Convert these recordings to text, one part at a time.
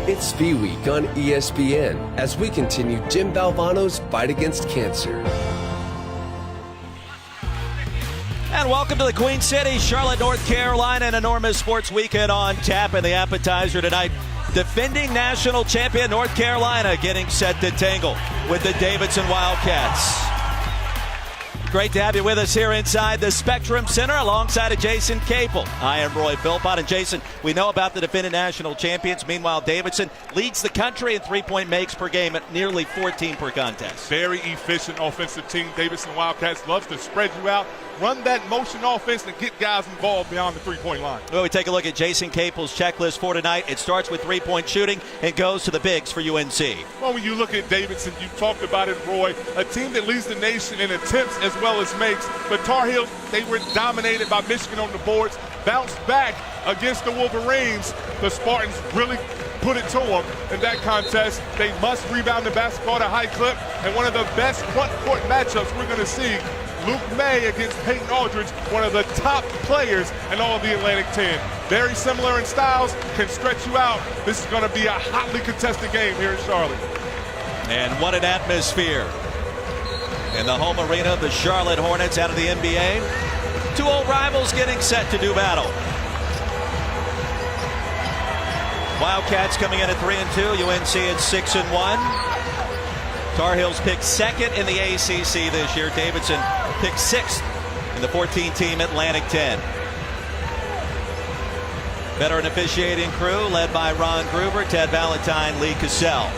It's Bee Week on ESPN as we continue Jim Valvano's fight against cancer. And welcome to the Queen City, Charlotte, North Carolina, an enormous sports weekend on tap. And the appetizer tonight, defending national champion North Carolina getting set to tangle with the Davidson Wildcats. Great to have you with us here inside the Spectrum Center alongside of Jason Capel. I am Roy Philpott, and Jason, we know about the defending national champions. Meanwhile, Davidson leads the country in three-point makes per game at nearly 14 per contest. Very efficient offensive team. Davidson Wildcats loves to spread you out, run that motion offense, and get guys involved beyond the three-point line. Well, we take a look at Jason Capel's checklist for tonight. It starts with three-point shooting and goes to the bigs for UNC. Well, when you look at Davidson, you talked about it, Roy, a team that leads the nation in attempts as well as makes. But Tar Heels, they were dominated by Michigan on the boards, bounced back against the Wolverines. The Spartans really put it to them in that contest. They must rebound the basketball at a high clip, and one of the best front court matchups we're going to see. Luke May against Peyton Aldridge, one of the top players in all of the Atlantic 10. Very similar in styles, can stretch you out. This is going to be a hotly contested game here in Charlotte. And what an atmosphere in the home arena of the Charlotte Hornets out of the NBA. Two old rivals getting set to do battle. Wildcats coming in at 3-2, UNC at 6-1. Tar Heels picked second in the ACC this year. Davidson picked sixth in the 14-team Atlantic 10. Veteran officiating crew led by Ron Gruber, Ted Valentine, Lee Cassell.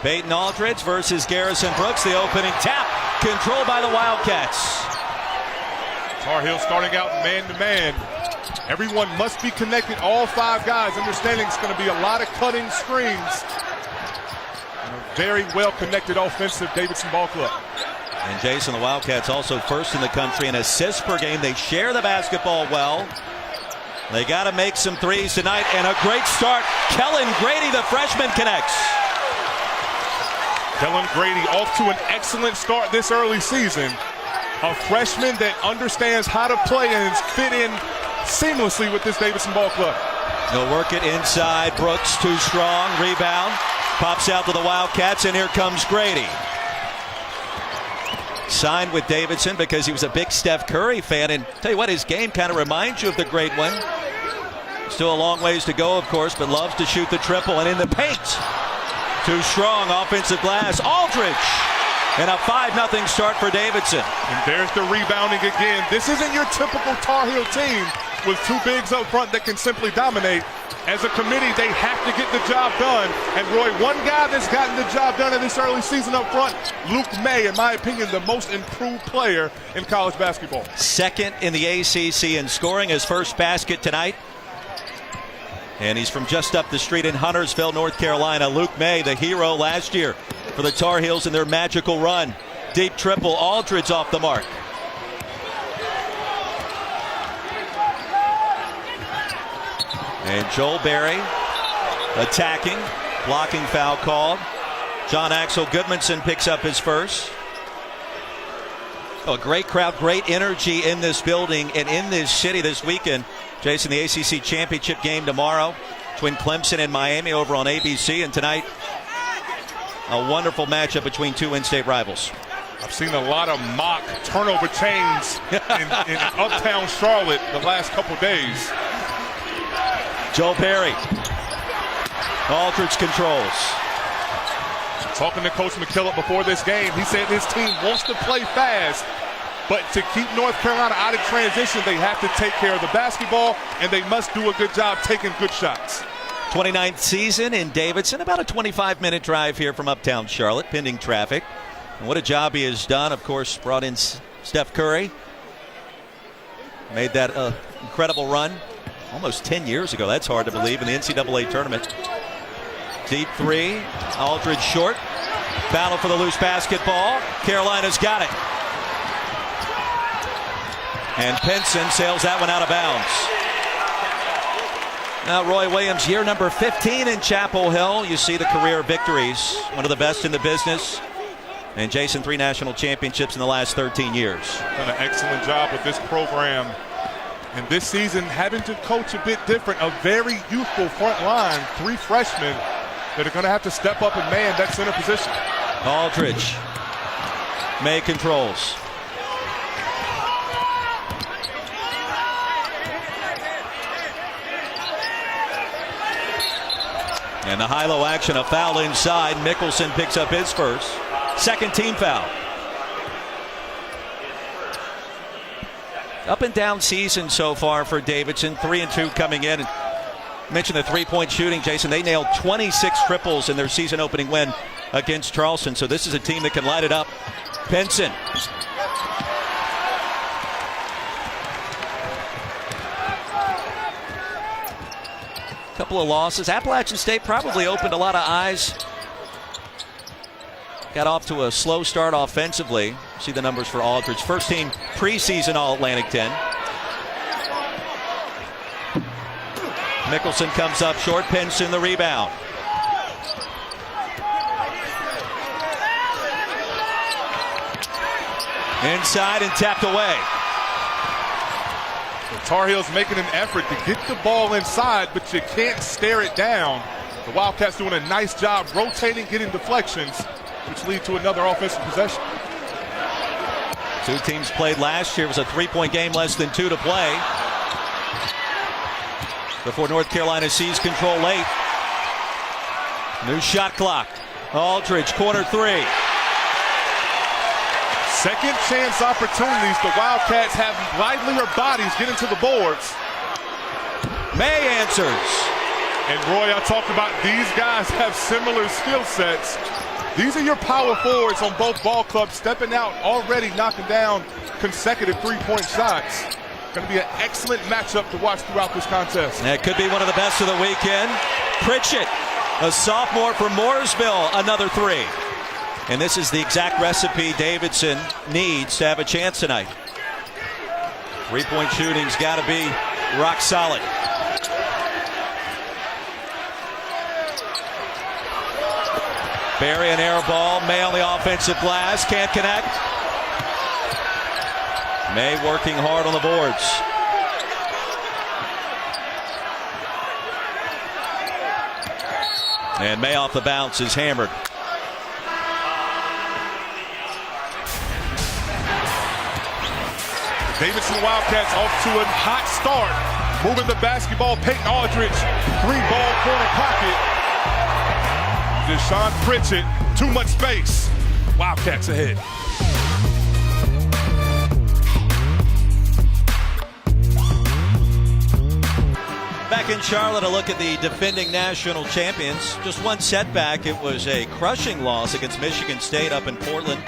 Peyton Aldridge versus Garrison Brooks. The opening tap controlled by the Wildcats. Tar Heels starting out man-to-man. Everyone must be connected, all five guys, understanding it's going to be a lot of cutting screens. And a very well-connected offensive Davidson ball club. And Jason, the Wildcats also first in the country in assists per game. They share the basketball well. They got to make some threes tonight, and a great start. Kellen Grady, the freshman, connects. Kellen Grady off to an excellent start this early season. A freshman that understands how to play and has fit in seamlessly with this Davidson ball club. They'll work it inside. Brooks too strong. Rebound. Pops out to the Wildcats, and here comes Grady. Signed with Davidson because he was a big Steph Curry fan. And tell you what, his game kind of reminds you of the great one. Still a long ways to go, of course, but loves to shoot the triple. And in the paint, too strong. Offensive glass. Aldridge. And a 5-0 start for Davidson. And there's the rebounding again. This isn't your typical Tar Heel team with two bigs up front that can simply dominate. As a committee, they have to get the job done. And Roy, one guy that's gotten the job done in this early season up front, Luke May, in my opinion, the most improved player in college basketball. Second in the ACC in scoring, his first basket tonight. And he's from just up the street in Huntersville, North Carolina. Luke May, the hero last year for the Tar Heels in their magical run. Deep triple. Aldridge off the mark. And Joel Berry attacking. Blocking foul called. John Axel Goodmanson picks up his first. Oh, a great crowd, great energy in this building and in this city this weekend. Jason, the ACC championship game tomorrow between Clemson and Miami over on ABC. And tonight, a wonderful matchup between two in-state rivals. I've seen a lot of mock turnover chains in uptown Charlotte the last couple days. Joel Berry. Aldridge controls. Talking to Coach McKillop before this game, he said his team wants to play fast, but to keep North Carolina out of transition, they have to take care of the basketball, and they must do a good job taking good shots. 29th season in Davidson, about a 25-minute drive here from uptown Charlotte, pending traffic. And what a job he has done. Of course, brought in Steph Curry. Made that incredible run almost 10 years ago. That's hard to believe, in the NCAA tournament. Deep three. Aldridge short. Battle for the loose basketball. Carolina's got it. And Pinson sails that one out of bounds. Now Roy Williams, year number 15 in Chapel Hill. You see the career victories. One of the best in the business. And Jason, 3 national championships in the last 13 years. Done an excellent job with this program. And this season, having to coach a bit different, a very youthful front line, 3 freshmen that are going to have to step up and man that center position. Aldridge. May controls. And the high-low action, a foul inside. Mickelson picks up his first. Second team foul. Up and down season so far for Davidson. 3-2 coming in. And mentioned the three-point shooting, Jason. They nailed 26 triples in their season opening win against Charleston. So this is a team that can light it up. Benson. Couple of losses. Appalachian State probably opened a lot of eyes. Got off to a slow start offensively. See the numbers for Aldridge. First team preseason All-Atlantic 10. Mickelson comes up short. Benson the rebound. Inside and tapped away. The Tar Heels making an effort to get the ball inside, but you can't stare it down. The Wildcats doing a nice job rotating, getting deflections, which lead to another offensive possession. 2 teams played last year. It was a 3-point game, less than 2 to play. Before North Carolina seized control late. New shot clock. Aldridge, corner 3. Second chance opportunities. The Wildcats have livelier bodies getting to the boards. May answers. And Roy, I talked about these guys have similar skill sets. These are your power forwards on both ball clubs stepping out, already knocking down consecutive 3-point shots. Going to be an excellent matchup to watch throughout this contest. That could be one of the best of the weekend. Pritchett, a sophomore from Mooresville, another 3. And this is the exact recipe Davidson needs to have a chance tonight. 3-point shooting's got to be rock solid. Barry, an air ball. May on the offensive glass. Can't connect. May working hard on the boards. And May off the bounce is hammered. Davidson Wildcats off to a hot start. Moving the basketball. Peyton Aldridge, 3-ball corner pocket. Deshaun Pritchett, too much space. Wildcats ahead. Back in Charlotte, a look at the defending national champions. Just one setback. It was a crushing loss against Michigan State up in Portland.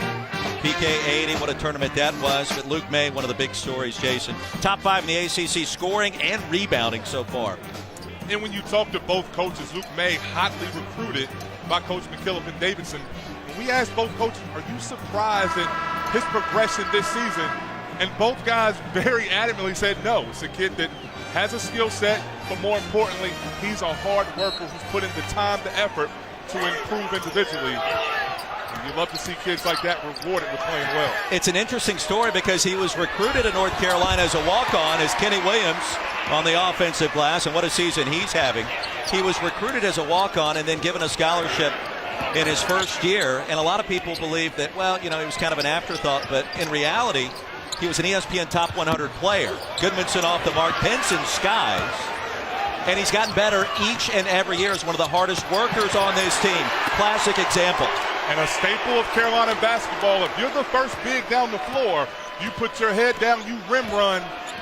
PK 80, what a tournament that was. But Luke May, one of the big stories, Jason. Top 5 in the ACC scoring and rebounding so far. And when you talk to both coaches, Luke May, hotly recruited by Coach McKillop and Davidson. When we asked both coaches, are you surprised at his progression this season? And both guys very adamantly said no. It's a kid that has a skill set, but more importantly, he's a hard worker who's put in the time, the effort to improve individually. And you love to see kids like that rewarded with playing well. It's an interesting story because he was recruited to North Carolina as a walk-on as Kenny Williams on the offensive glass, and what a season he's having. He was recruited as a walk-on and then given a scholarship in his first year, and a lot of people believe that, well, you know, he was kind of an afterthought, but in reality, he was an ESPN Top 100 player. Goodmanson off the mark, Benson skies, and he's gotten better each and every year as one of the hardest workers on this team. Classic example. And a staple of Carolina basketball, if you're the first big down the floor, you put your head down, you rim run,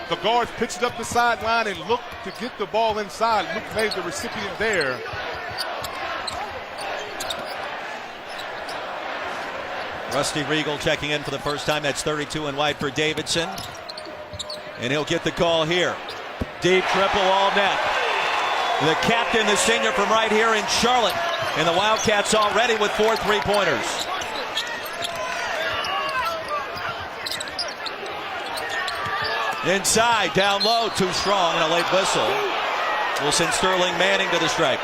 the guards pitch it up the sideline and look to get the ball inside. Luke May, the recipient there. Rusty Regal checking in for the first time. That's 32 and white for Davidson. And he'll get the call here. Deep triple, all net. The captain, the senior from right here in Charlotte. And the Wildcats already with 4 3-pointers. Inside, down low, too strong, and a late whistle will send Sterling Manning to the stripe.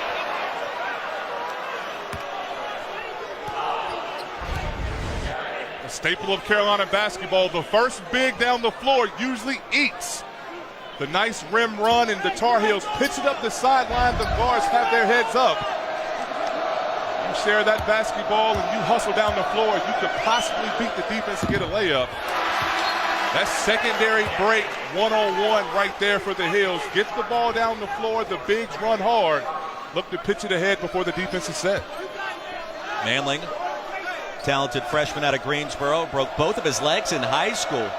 Staple of Carolina basketball, the first big down the floor usually eats. The nice rim run, and the Tar Heels pitch it up the sideline. The guards have their heads up. You share that basketball and you hustle down the floor, you could possibly beat the defense and get a layup. That secondary break, one-on-one right there for the Heels. Get the ball down the floor, the bigs run hard. Look to pitch it ahead before the defense is set. Manling, talented freshman out of Greensboro, broke both of his legs in high school.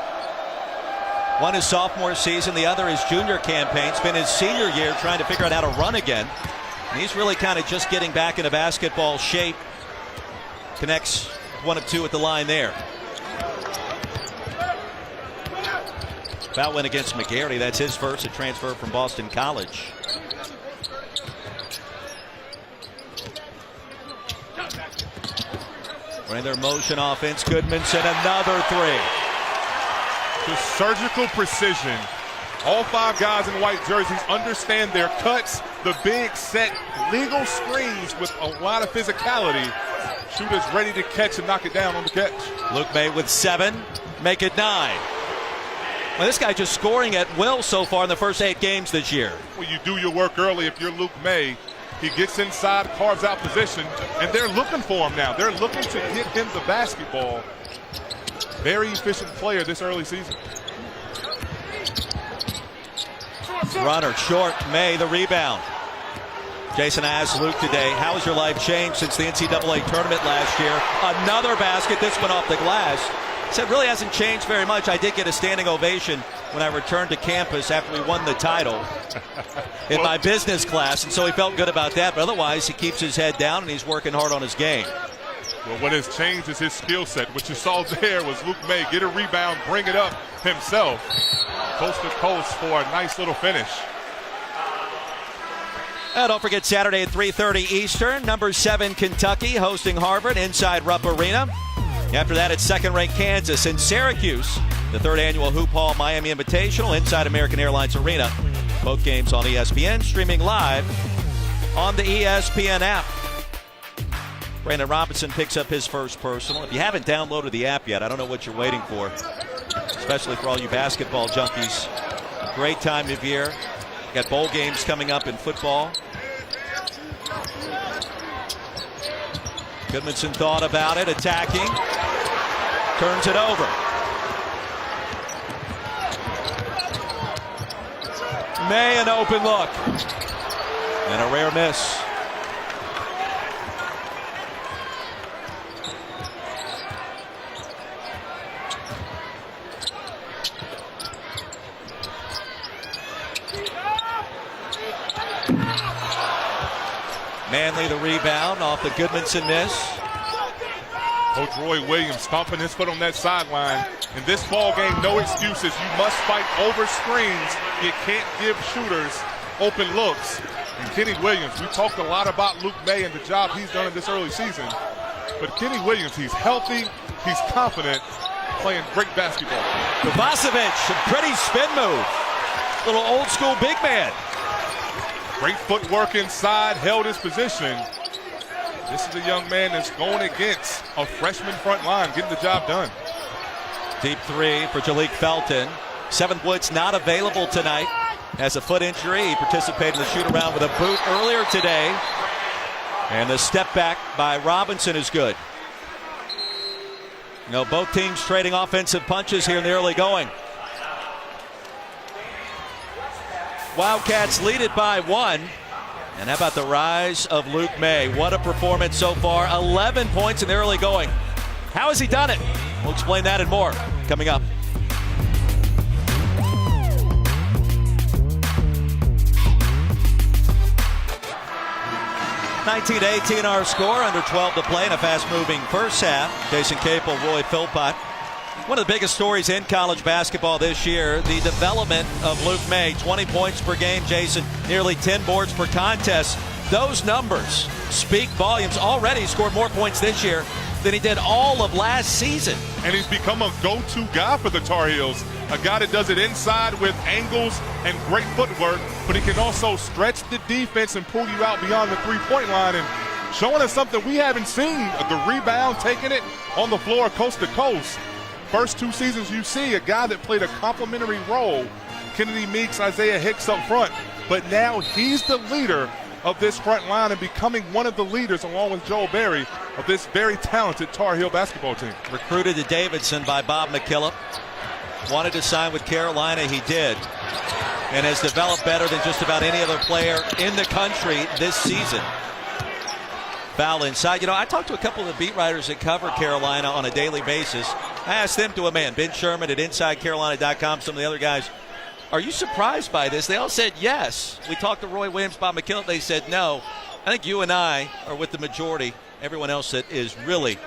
One his sophomore season, the other his junior campaign. Spent his senior year trying to figure out how to run again. And he's really kind of just getting back into basketball shape. Connects 1 of 2 at the line there. Foul win against McGarity. That's his first, a transfer from Boston College. Running their motion offense. Goodmanson, another three. Just surgical precision. All 5 guys in white jerseys understand their cuts. The big set legal screens with a lot of physicality. Shooters ready to catch and knock it down on the catch. Luke May with 7, make it 9. Well, this guy just scoring at will so far in the first 8 games this year. Well, you do your work early if you're Luke May. He gets inside, carves out position, and they're looking for him now. They're looking to get him the basketball. Very efficient player this early season. Runner short, May the rebound. Jason asked Luke today, how has your life changed since the NCAA tournament last year? Another basket, this one off the glass. Said really hasn't changed very much. I did get a standing ovation when I returned to campus after we won the title in my business class, and so he felt good about that. But otherwise, he keeps his head down and he's working hard on his game. Well, what has changed is his skill set. What you saw there was Luke May get a rebound, bring it up himself, coast to coast for a nice little finish. Don't forget Saturday at 3:30 Eastern, number 7 Kentucky hosting Harvard inside Rupp Arena. After that, it's second-ranked Kansas and Syracuse, the 3rd annual Hoop Hall Miami Invitational inside American Airlines Arena. Both games on ESPN, streaming live on the ESPN app. Brandon Robinson picks up his first personal. If you haven't downloaded the app yet, I don't know what you're waiting for, especially for all you basketball junkies. Great time of year. Got bowl games coming up in football. Goodmanson thought about it, attacking, turns it over. May, an open look, and a rare miss. Manley the rebound off the Goodmanson miss. Coach Roy Williams stomping his foot on that sideline. In this ball game, no excuses. You must fight over screens. You can't give shooters open looks. And Kenny Williams, we talked a lot about Luke May and the job he's done in this early season. But Kenny Williams, he's healthy, he's confident, playing great basketball. Kovacevic, a pretty spin move. Little old school big man. Great footwork inside, held his position. This is a young man that's going against a freshman front line, getting the job done. Deep three for Jalik Felton. 7th Woods not available tonight. Has a foot injury. He participated in the shoot around with a boot earlier today. And the step back by Robinson is good. You know, both teams trading offensive punches here in the early going. Wildcats lead it by 1. And how about the rise of Luke May? What a performance so far. 11 points in the early going. How has he done it? We'll explain that and more coming up. 19-18 our score, under 12 to play in a fast-moving first half. Jason Capel, Roy Philpott. One of the biggest stories in college basketball this year, the development of Luke May. 20 points per game, Jason, nearly 10 boards per contest. Those numbers speak volumes. Already scored more points this year than he did all of last season. And he's become a go-to guy for the Tar Heels. A guy that does it inside with angles and great footwork, but he can also stretch the defense and pull you out beyond the three-point line. And showing us something we haven't seen. The rebound, taking it on the floor coast to coast. First 2 seasons you see a guy that played a complementary role. Kennedy Meeks, Isaiah Hicks up front. But now he's the leader of this front line and becoming one of the leaders, along with Joel Berry, of this very talented Tar Heel basketball team. Recruited to Davidson by Bob McKillop. Wanted to sign with Carolina, he did. And has developed better than just about any other player in the country this season. Foul inside. You know, I talked to a couple of the beat writers that cover Carolina on a daily basis. I asked them to a man, Ben Sherman at InsideCarolina.com, some of the other guys, are you surprised by this? They all said yes. We talked to Roy Williams, Bob McKillop. They said no. I think you and I are with the majority. Everyone else that is really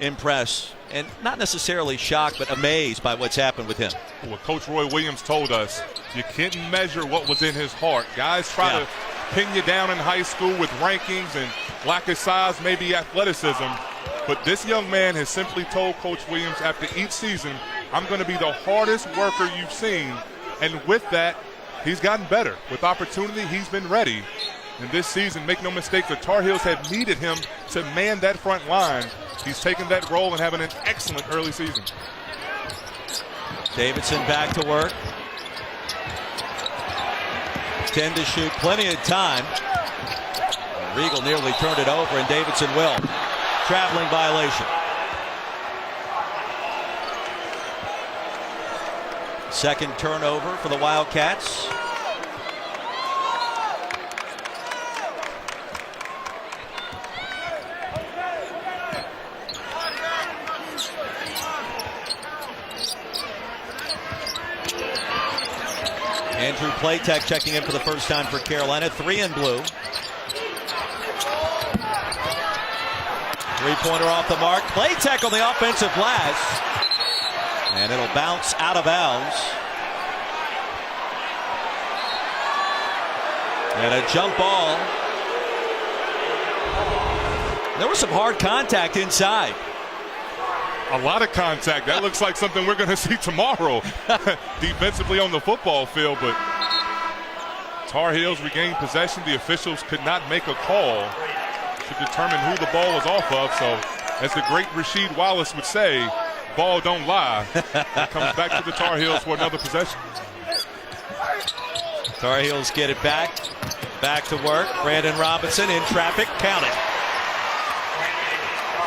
impressed and not necessarily shocked, but amazed by what's happened with him. What Coach Roy Williams told us, you can't measure what was in his heart. Guys try to pin you down in high school with rankings and lack of size, maybe athleticism. But this young man has simply told Coach Williams after each season, I'm going to be the hardest worker you've seen. And with that, he's gotten better. With opportunity, he's been ready. And this season, make no mistake, the Tar Heels have needed him to man that front line. He's taken that role and having an excellent early season. Davidson back to work. 10 to shoot, plenty of time. Regal nearly turned it over, and Davidson will. Traveling violation. Second turnover for the Wildcats. Andrew Platek checking in for the first time for Carolina. 3 in blue. Three-pointer off the mark. Platek on the offensive glass. And it'll bounce out of bounds. And a jump ball. There was some hard contact inside. A lot of contact. That looks like something we're going to see tomorrow defensively on the football field. But Tar Heels regained possession. The officials could not make a call to determine who the ball was off of. So, as the great Rasheed Wallace would say, ball don't lie. It comes back to the Tar Heels for another possession. Tar Heels get it back. Back to work. Brandon Robinson in traffic. Count it.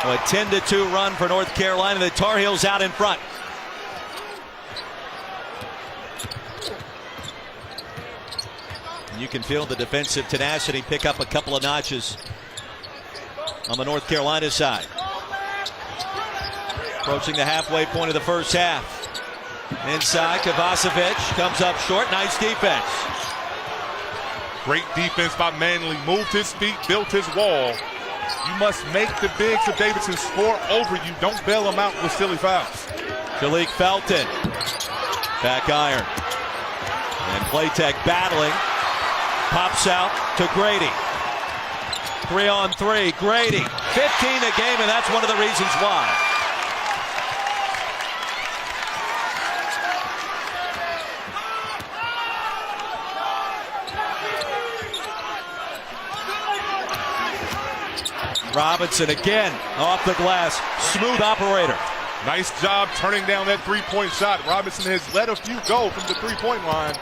A 10-2 run for North Carolina. The Tar Heels out in front. You can feel the defensive tenacity pick up a couple of notches on the North Carolina side. Approaching the halfway point of the first half. Inside, Kovacevic comes up short. Nice defense. Great defense by Manley. Moved his feet, built his wall. You must make the bigs of Davidson score over you. Don't bail them out with silly fouls. Jalik Felton. Back iron. And Platek battling. Pops out to Grady. 3-on-3. Grady. 15 a game, and that's one of the reasons why. Robinson again off the glass. Smooth operator. Nice job turning down that three-point shot. Robinson has let a few go from the three-point line.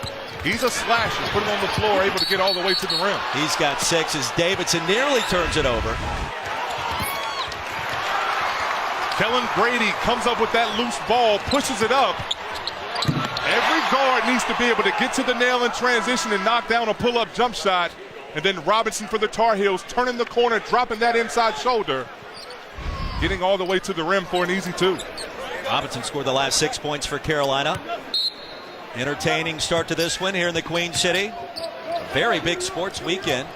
He's a slasher. Put him on the floor, able to get all the way to the rim. He's got 6 as Davidson nearly turns it over. Kellen Grady comes up with that loose ball, pushes it up. Every guard needs to be able to get to the nail in transition and knock down a pull-up jump shot. And then Robinson for the Tar Heels, turning the corner, dropping that inside shoulder, getting all the way to the rim for an easy 2. Robinson scored the last 6 points for Carolina. Entertaining start to this one here in the Queen City. A very big sports weekend.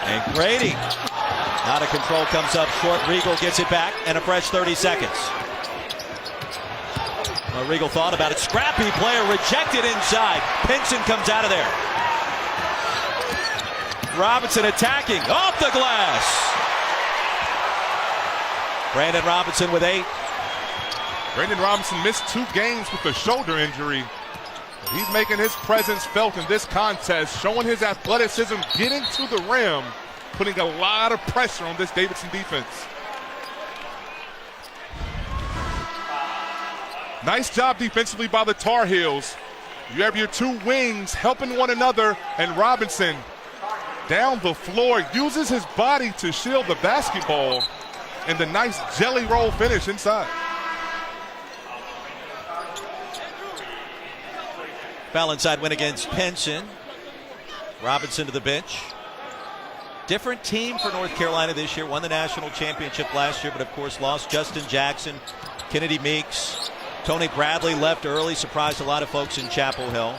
And Grady, out of control, comes up short. Regal gets it back, and a fresh 30 seconds. Well, Regal thought about it. Scrappy player rejected inside. Pinson comes out of there. Robinson attacking off the glass. Brandon Robinson with 8. Brandon Robinson missed 2 games with a shoulder injury. He's making his presence felt in this contest, showing his athleticism, getting to the rim, putting a lot of pressure on this Davidson defense. Nice job defensively by the Tar Heels. You have your two wings helping one another, and Robinson down the floor uses his body to shield the basketball, and the nice jelly roll finish inside. Foul inside win against Penson. Robinson to the bench. Different team for North Carolina this year. Won the national championship last year, but of course lost Justin Jackson, Kennedy Meeks. Tony Bradley left early, surprised a lot of folks in Chapel Hill.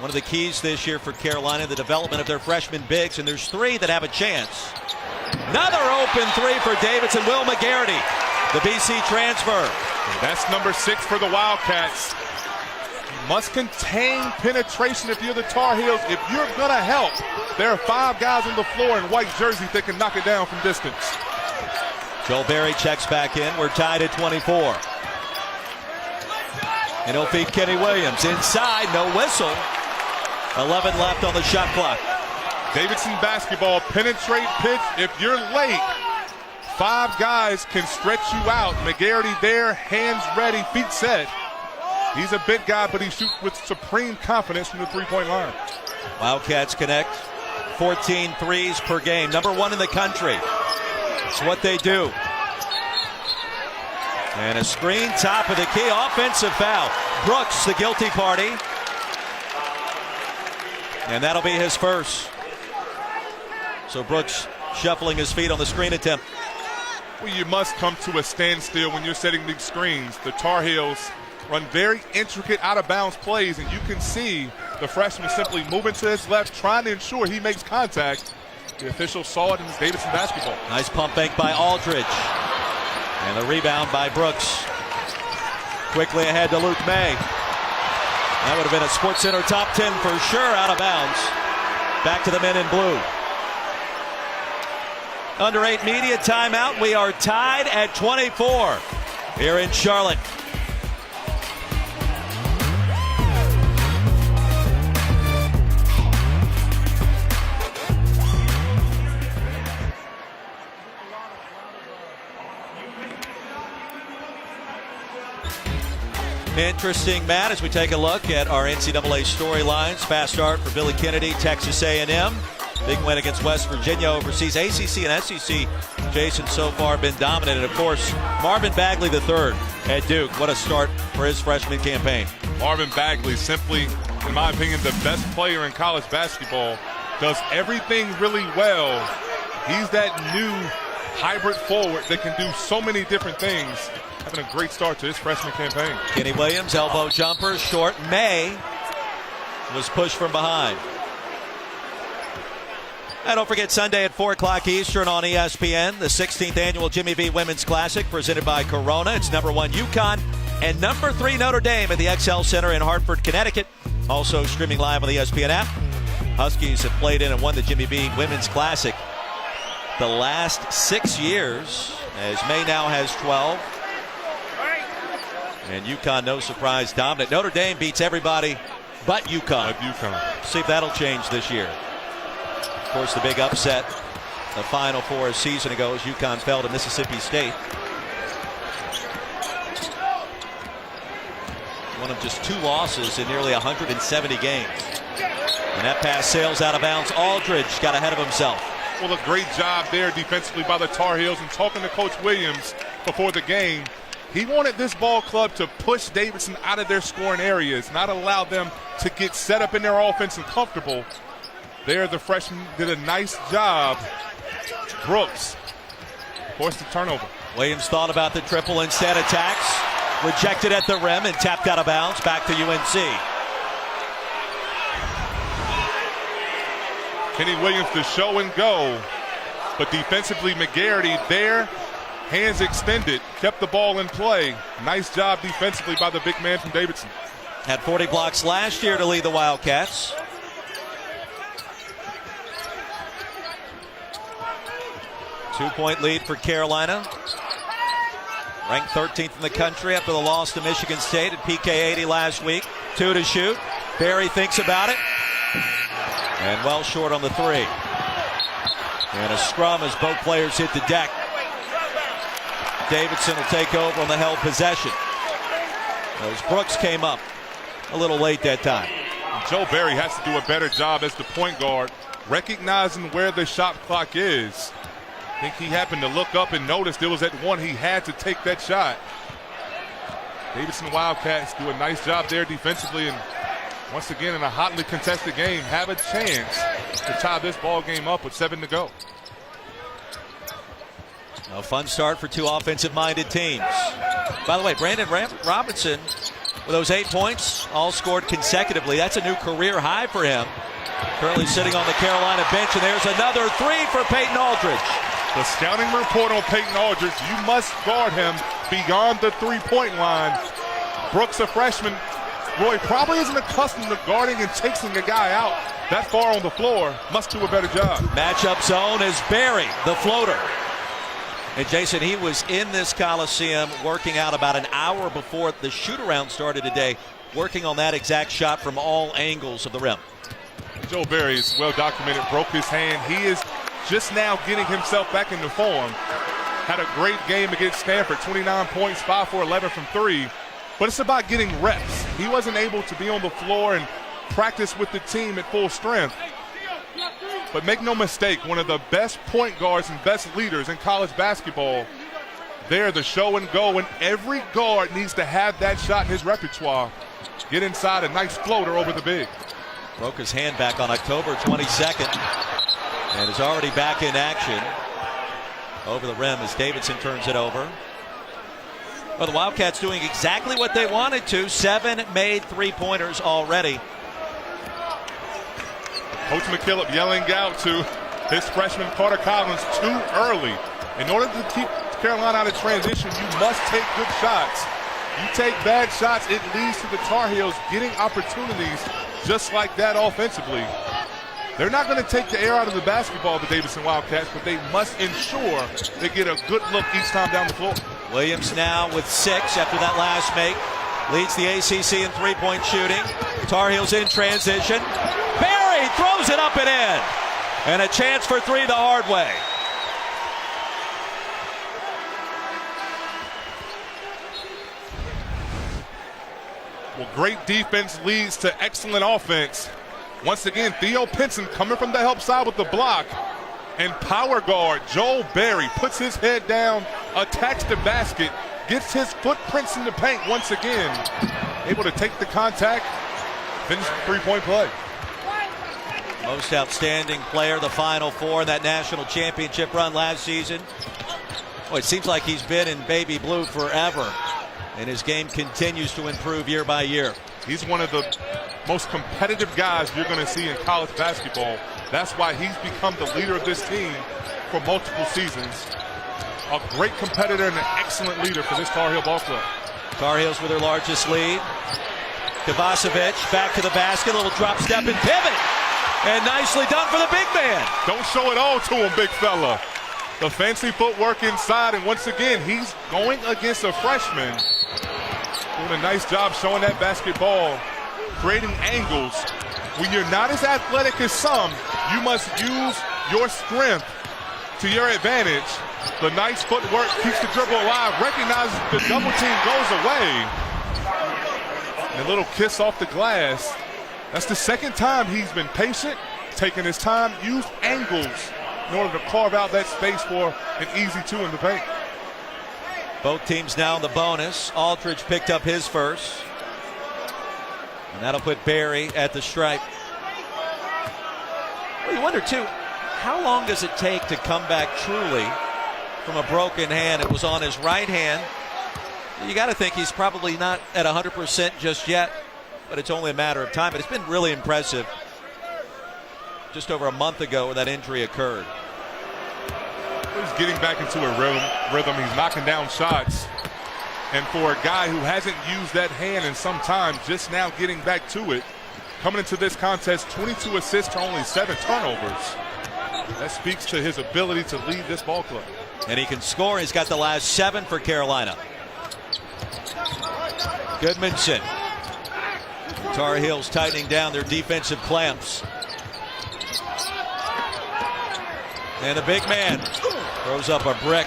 One of the keys this year for Carolina, the development of their freshman bigs, and there's three that have a chance. Another open three for Davidson. Will McGarity, the BC transfer. And that's number 6 for the Wildcats. Must contain penetration if you're the Tar Heels. If you're going to help, there are 5 guys on the floor in white jerseys that can knock it down from distance. Joel Berry checks back in. We're tied at 24. And he'll feed Kenny Williams. Inside, no whistle. 11 left on the shot clock. Davidson basketball, penetrate, pitch. If you're late, 5 guys can stretch you out. McGarity there, hands ready, feet set. He's a big guy, but he shoots with supreme confidence from the three-point line. Wildcats connect 14 threes per game. Number 1 in the country. It's what they do. And a screen, top of the key, offensive foul. Brooks, the guilty party. And that'll be his first. So Brooks shuffling his feet on the screen attempt. Well, you must come to a standstill when you're setting these screens. The Tar Heels run very intricate out-of-bounds plays, and you can see the freshman simply moving to his left, trying to ensure he makes contact. The officials saw it in Davidson basketball. Nice pump fake by Aldridge. And the rebound by Brooks. Quickly ahead to Luke May. That would have been a SportsCenter top 10 for sure, out of bounds. Back to the men in blue. Under 8 media timeout. We are tied at 24 here in Charlotte. Interesting, Matt, as we take a look at our NCAA storylines. Fast start for Billy Kennedy, Texas A&M. Big win against West Virginia overseas. ACC and SEC, Jason, so far been dominant. And, of course, Marvin Bagley III at Duke. What a start for his freshman campaign. Marvin Bagley, simply, in my opinion, the best player in college basketball. Does everything really well. He's that new hybrid forward that can do so many different things. Having a great start to his freshman campaign. Kenny Williams, elbow jumper, short. May was pushed from behind. And don't forget, Sunday at 4 o'clock Eastern on ESPN, the 16th annual Jimmy V Women's Classic presented by Corona. It's number 1 UConn and number 3 Notre Dame at the XL Center in Hartford, Connecticut. Also streaming live on the ESPN app. Huskies have played in and won the Jimmy V Women's Classic the last 6 years, as May now has 12. And UConn, no surprise, dominant. Notre Dame beats everybody but UConn. See if that'll change this year. Of course, the big upset, the Final Four a season ago, as UConn fell to Mississippi State. One of just 2 losses in nearly 170 games. And that pass sails out of bounds. Aldridge got ahead of himself. Well, a great job there defensively by the Tar Heels. And talking to Coach Williams before the game, he wanted this ball club to push Davidson out of their scoring areas, not allow them to get set up in their offense and comfortable. There, the freshman did a nice job. Brooks forced the turnover. Williams thought about the triple, instead attacks. Rejected at the rim and tapped out of bounds. Back to UNC. Kenny Williams to show and go. But defensively, McGarity there. Hands extended, kept the ball in play. Nice job defensively by the big man from Davidson. Had 40 blocks last year to lead the Wildcats. Two-point lead for Carolina. Ranked 13th in the country after the loss to Michigan State at PK 80 last week. 2 to shoot. Berry thinks about it. And well short on the 3. And a scrum as both players hit the deck. Davidson will take over on the held possession. As Brooks came up a little late that time. Joe Barry has to do a better job as the point guard, recognizing where the shot clock is. I think he happened to look up and noticed it was at one. He had to take that shot. Davidson Wildcats do a nice job there defensively, and once again in a hotly contested game have a chance to tie this ball game up with 7 to go. A fun start for two offensive-minded teams. By the way, Brandon Robinson, with those 8 points, all scored consecutively. That's a new career high for him. Currently sitting on the Carolina bench, and there's another 3 for Peyton Aldridge. The scouting report on Peyton Aldridge, you must guard him beyond the three-point line. Brooks, a freshman, Roy probably isn't accustomed to guarding and chasing a guy out that far on the floor. Must do a better job. Matchup zone is Barry, the floater. And Jason, he was in this Coliseum working out about an hour before the shoot-around started today, working on that exact shot from all angles of the rim. Joe Barry is well documented, broke his hand. He is just now getting himself back into form. Had a great game against Stanford, 29 points, 5 for 11 from 3. But it's about getting reps. He wasn't able to be on the floor and practice with the team at full strength. But make no mistake, one of the best point guards and best leaders in college basketball. They're the show and go, and every guard needs to have that shot in his repertoire. Get inside, a nice floater over the big. Broke his hand back on October 22nd and is already back in action. Over the rim as Davidson turns it over. Well, the Wildcats doing exactly what they wanted to. 7 made three-pointers already. Coach McKillop yelling out to his freshman Carter Collins too early. In order to keep Carolina out of transition, you must take good shots. You take bad shots, it leads to the Tar Heels getting opportunities just like that offensively. They're not going to take the air out of the basketball, the Davidson Wildcats, but they must ensure they get a good look each time down the floor. Williams now with 6 after that last make. Leads the ACC in three-point shooting. Tar Heels in transition. Barry throws it up and in. And a chance for 3 the hard way. Well, great defense leads to excellent offense. Once again, Theo Pinson coming from the help side with the block. And power guard Joel Barry puts his head down, attacks the basket, gets his footprints in the paint once again. Able to take the contact, finish the three-point play. Most outstanding player, the Final Four in that national championship run last season. Well, it seems like he's been in baby blue forever, and his game continues to improve year by year. He's one of the most competitive guys you're going to see in college basketball. That's why he's become the leader of this team for multiple seasons. A great competitor and an excellent leader for this Tar Heel ball club. Tar Heels with their largest lead. Kovacevic back to the basket, little drop step and pivot. And nicely done for the big man. Don't show it all to him, big fella. The fancy footwork inside, and once again, he's going against a freshman. Doing a nice job showing that basketball, creating angles. When you're not as athletic as some, you must use your strength to your advantage. The nice footwork keeps the dribble alive, recognizes the double team goes away. And a little kiss off the glass. That's the second time he's been patient, taking his time, used angles in order to carve out that space for an easy 2 in the paint. Both teams now in the bonus. Aldridge picked up his first. And that'll put Barry at the stripe. Well, you wonder, too, how long does it take to come back truly from a broken hand? It was on his right hand. You got to think he's probably not at 100% just yet, but it's only a matter of time. But it's been really impressive just over a month ago when that injury occurred. He's getting back into a rhythm. He's knocking down shots. And for a guy who hasn't used that hand in some time, just now getting back to it, coming into this contest, 22 assists to only 7 turnovers. That speaks to his ability to lead this ball club. And he can score. He's got the last 7 for Carolina. Goodmanson. Tar Heels tightening down their defensive clamps. And the big man throws up a brick.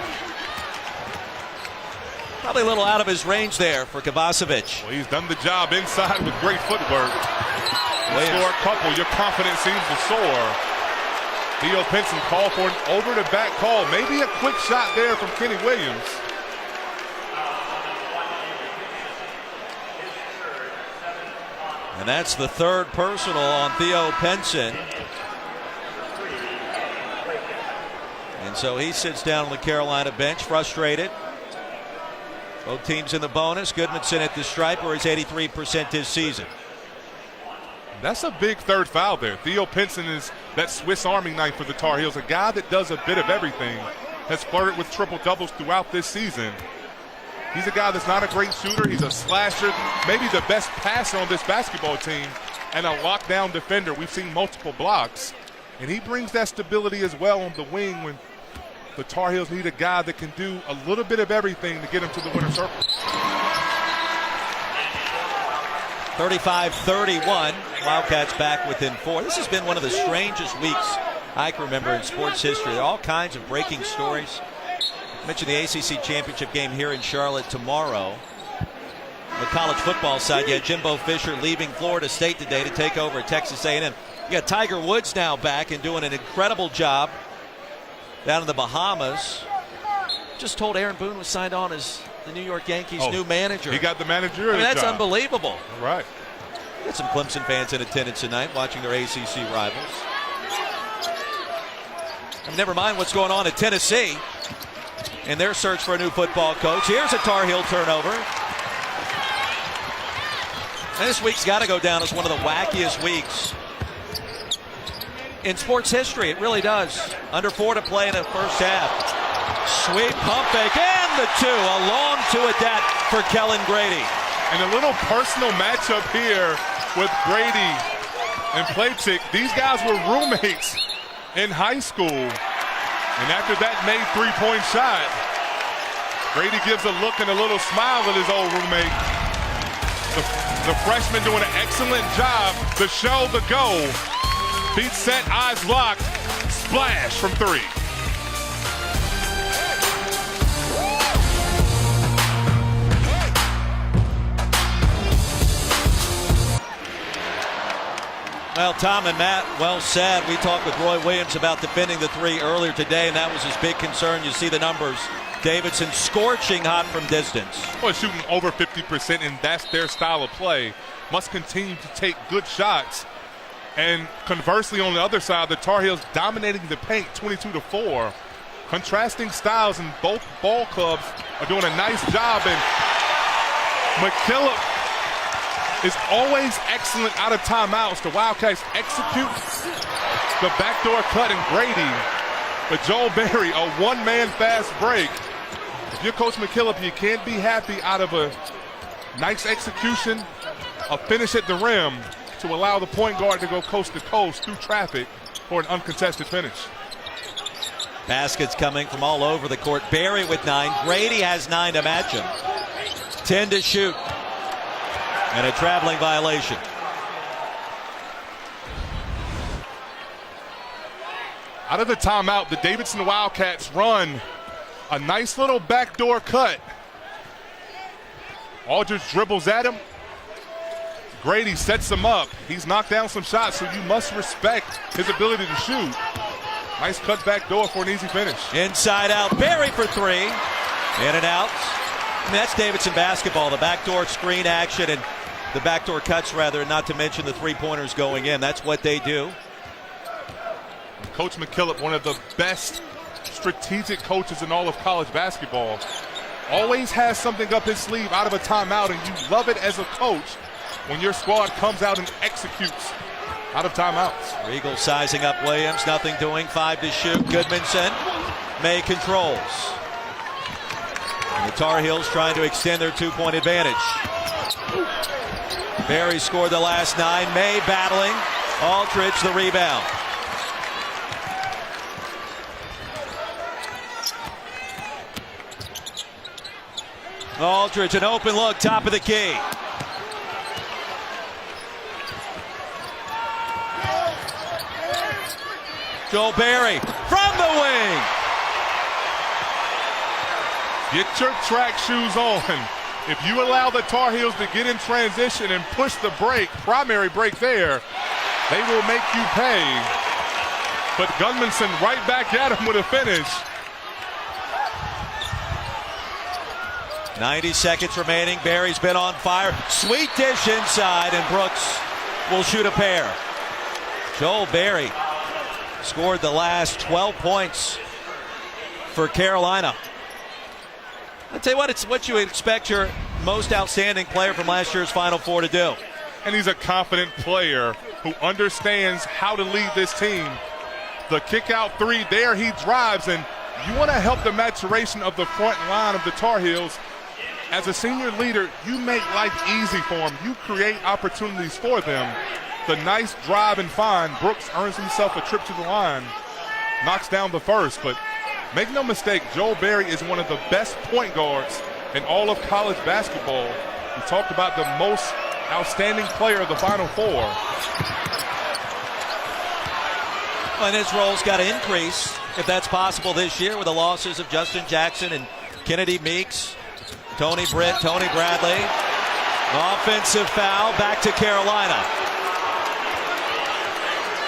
Probably a little out of his range there for Kovacevic. Well, he's done the job inside with great footwork. Score a couple, your confidence seems to soar. Theo Pinson called for an over-the-back call. Maybe a quick shot there from Kenny Williams. And that's the third personal on Theo Pinson. And so he sits down on the Carolina bench, frustrated. Both teams in the bonus. Goodmanson at the stripe, where he's 83% this season. That's a big third foul there. Theo Pinson is that Swiss Army knife for the Tar Heels, a guy that does a bit of everything, has flirted with triple-doubles throughout this season. He's a guy that's not a great shooter. He's a slasher, maybe the best passer on this basketball team, and a lockdown defender. We've seen multiple blocks, and he brings that stability as well on the wing when the Tar Heels need a guy that can do a little bit of everything to get him to the winner's circle. 35-31. Wildcats back within 4. This has been one of the strangest weeks I can remember in sports history. There are all kinds of breaking stories. I mentioned the ACC championship game here in Charlotte tomorrow. On the college football side, you had Jimbo Fisher leaving Florida State today to take over at Texas A&M. You got Tiger Woods now back and doing an incredible job down in the Bahamas. Just told Aaron Boone was signed on as the New York Yankees' new manager. He got the managerial job. That's unbelievable. All right. Got some Clemson fans in attendance tonight watching their ACC rivals. And never mind what's going on at Tennessee in their search for a new football coach. Here's a Tar Heel turnover. And this week's got to go down as one of the wackiest weeks in sports history. It really does. Under 4 to play in the first half. Sweet pump fake and the 2. A long 2 at that for Kellen Grady. And a little personal matchup here with Grady and Playchick. These guys were roommates in high school. And after that made three-point shot, Grady gives a look and a little smile at his old roommate. The freshman doing an excellent job. The show, the go. Feet set, eyes locked. Splash from 3. Well, Tom and Matt, well said. We talked with Roy Williams about defending the 3 earlier today, and that was his big concern. You see the numbers. Davidson scorching hot from distance. Well, shooting over 50%, and that's their style of play. Must continue to take good shots. And conversely, on the other side, the Tar Heels dominating the paint 22-4. Contrasting styles, and both ball clubs are doing a nice job. And McKillop is always excellent out of timeouts. The Wildcats execute the backdoor cut and Grady. But Joel Berry, a one-man fast break. If you're Coach McKillop, you can't be happy out of a nice execution, a finish at the rim to allow the point guard to go coast to coast through traffic for an uncontested finish. Baskets coming from all over the court. Berry with 9. Grady has 9 to match him. 10 to shoot. And a traveling violation. Out of the timeout, the Davidson Wildcats run a nice little backdoor cut. Aldridge dribbles at him. Grady sets him up. He's knocked down some shots, so you must respect his ability to shoot. Nice cut back door for an easy finish. Inside out, Berry for 3. In and out. And that's Davidson basketball, the backdoor screen action and the backdoor cuts, rather, not to mention the three-pointers going in. That's what they do. Coach McKillop, one of the best strategic coaches in all of college basketball, always has something up his sleeve out of a timeout, and you love it as a coach when your squad comes out and executes out of timeouts. Regal sizing up Williams, nothing doing, 5 to shoot. Goodmanson, May controls. And the Tar Heels trying to extend their 2-point advantage. Berry scored the last 9. May battling. Aldridge the rebound. Aldridge, an open look, top of the key. Joel Berry from the wing. Get your track shoes on. If you allow the Tar Heels to get in transition and push the break, primary break there, they will make you pay. But Gudmundsson right back at him with a finish. 90 seconds remaining. Berry's been on fire. Sweet dish inside, and Brooks will shoot a pair. Joel Berry scored the last 12 points for Carolina. I'll tell you what, it's what you would expect your most outstanding player from last year's Final Four to do. And he's a confident player who understands how to lead this team. The kick out three there, he drives, and you want to help the maturation of the front line of the Tar Heels. As a senior leader, you make life easy for them. You create opportunities for them. The nice drive and find. Brooks earns himself a trip to the line. Knocks down the first, but make no mistake, Joel Berry is one of the best point guards in all of college basketball. We talked about the most outstanding player of the Final Four. Well, and his role's got to increase, if that's possible this year, with the losses of Justin Jackson and Kennedy Meeks, Tony Britt, Tony Bradley. Offensive foul, back to Carolina.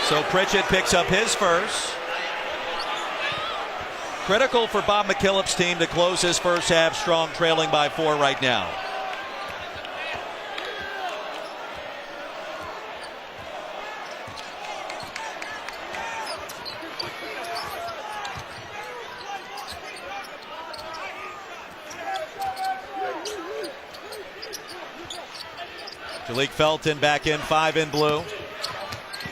So Pritchett picks up his first. Critical for Bob McKillop's team to close this first half strong, trailing by 4 right now. Jalik Felton back in, 5 in blue.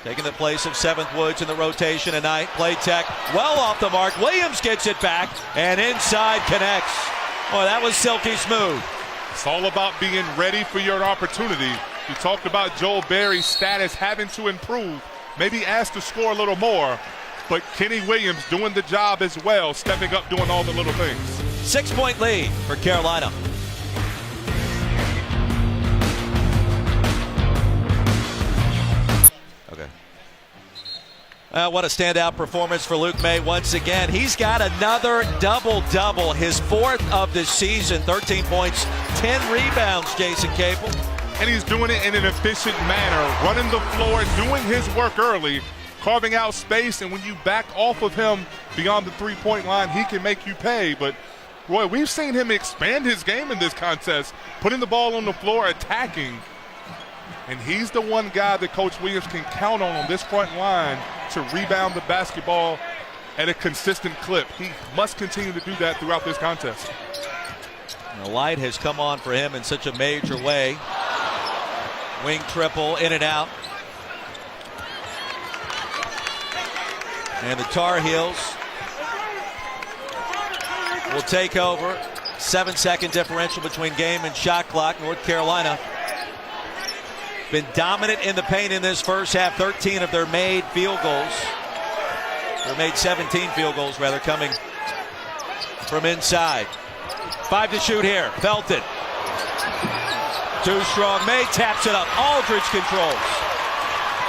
Taking the place of 7th Woods in the rotation tonight. Play tech well off the mark. Williams gets it back and inside connects. Oh, that was silky smooth. It's all about being ready for your opportunity. You talked about Joel Berry's status having to improve, maybe asked to score a little more, but Kenny Williams doing the job as well, stepping up, doing all the little things. 6-point lead for Carolina. Okay. What a standout performance for Luke May once again. He's got another double-double, his 4th of the season. 13 points, 10 rebounds, Jason Capel. And he's doing it in an efficient manner, running the floor, doing his work early, carving out space, and when you back off of him beyond the three-point line, he can make you pay. But, Roy, we've seen him expand his game in this contest, putting the ball on the floor, attacking. And he's the one guy that Coach Williams can count on this front line to rebound the basketball at a consistent clip. He must continue to do that throughout this contest. The light has come on for him in such a major way. Wing triple, in and out. And the Tar Heels will take over. 7-second differential between game and shot clock. North Carolina been dominant in the paint in this first half. 13 of their made field goals. They made 17 field goals, rather, coming from inside. 5 to shoot here. Felton. Too strong. May taps it up. Aldridge controls.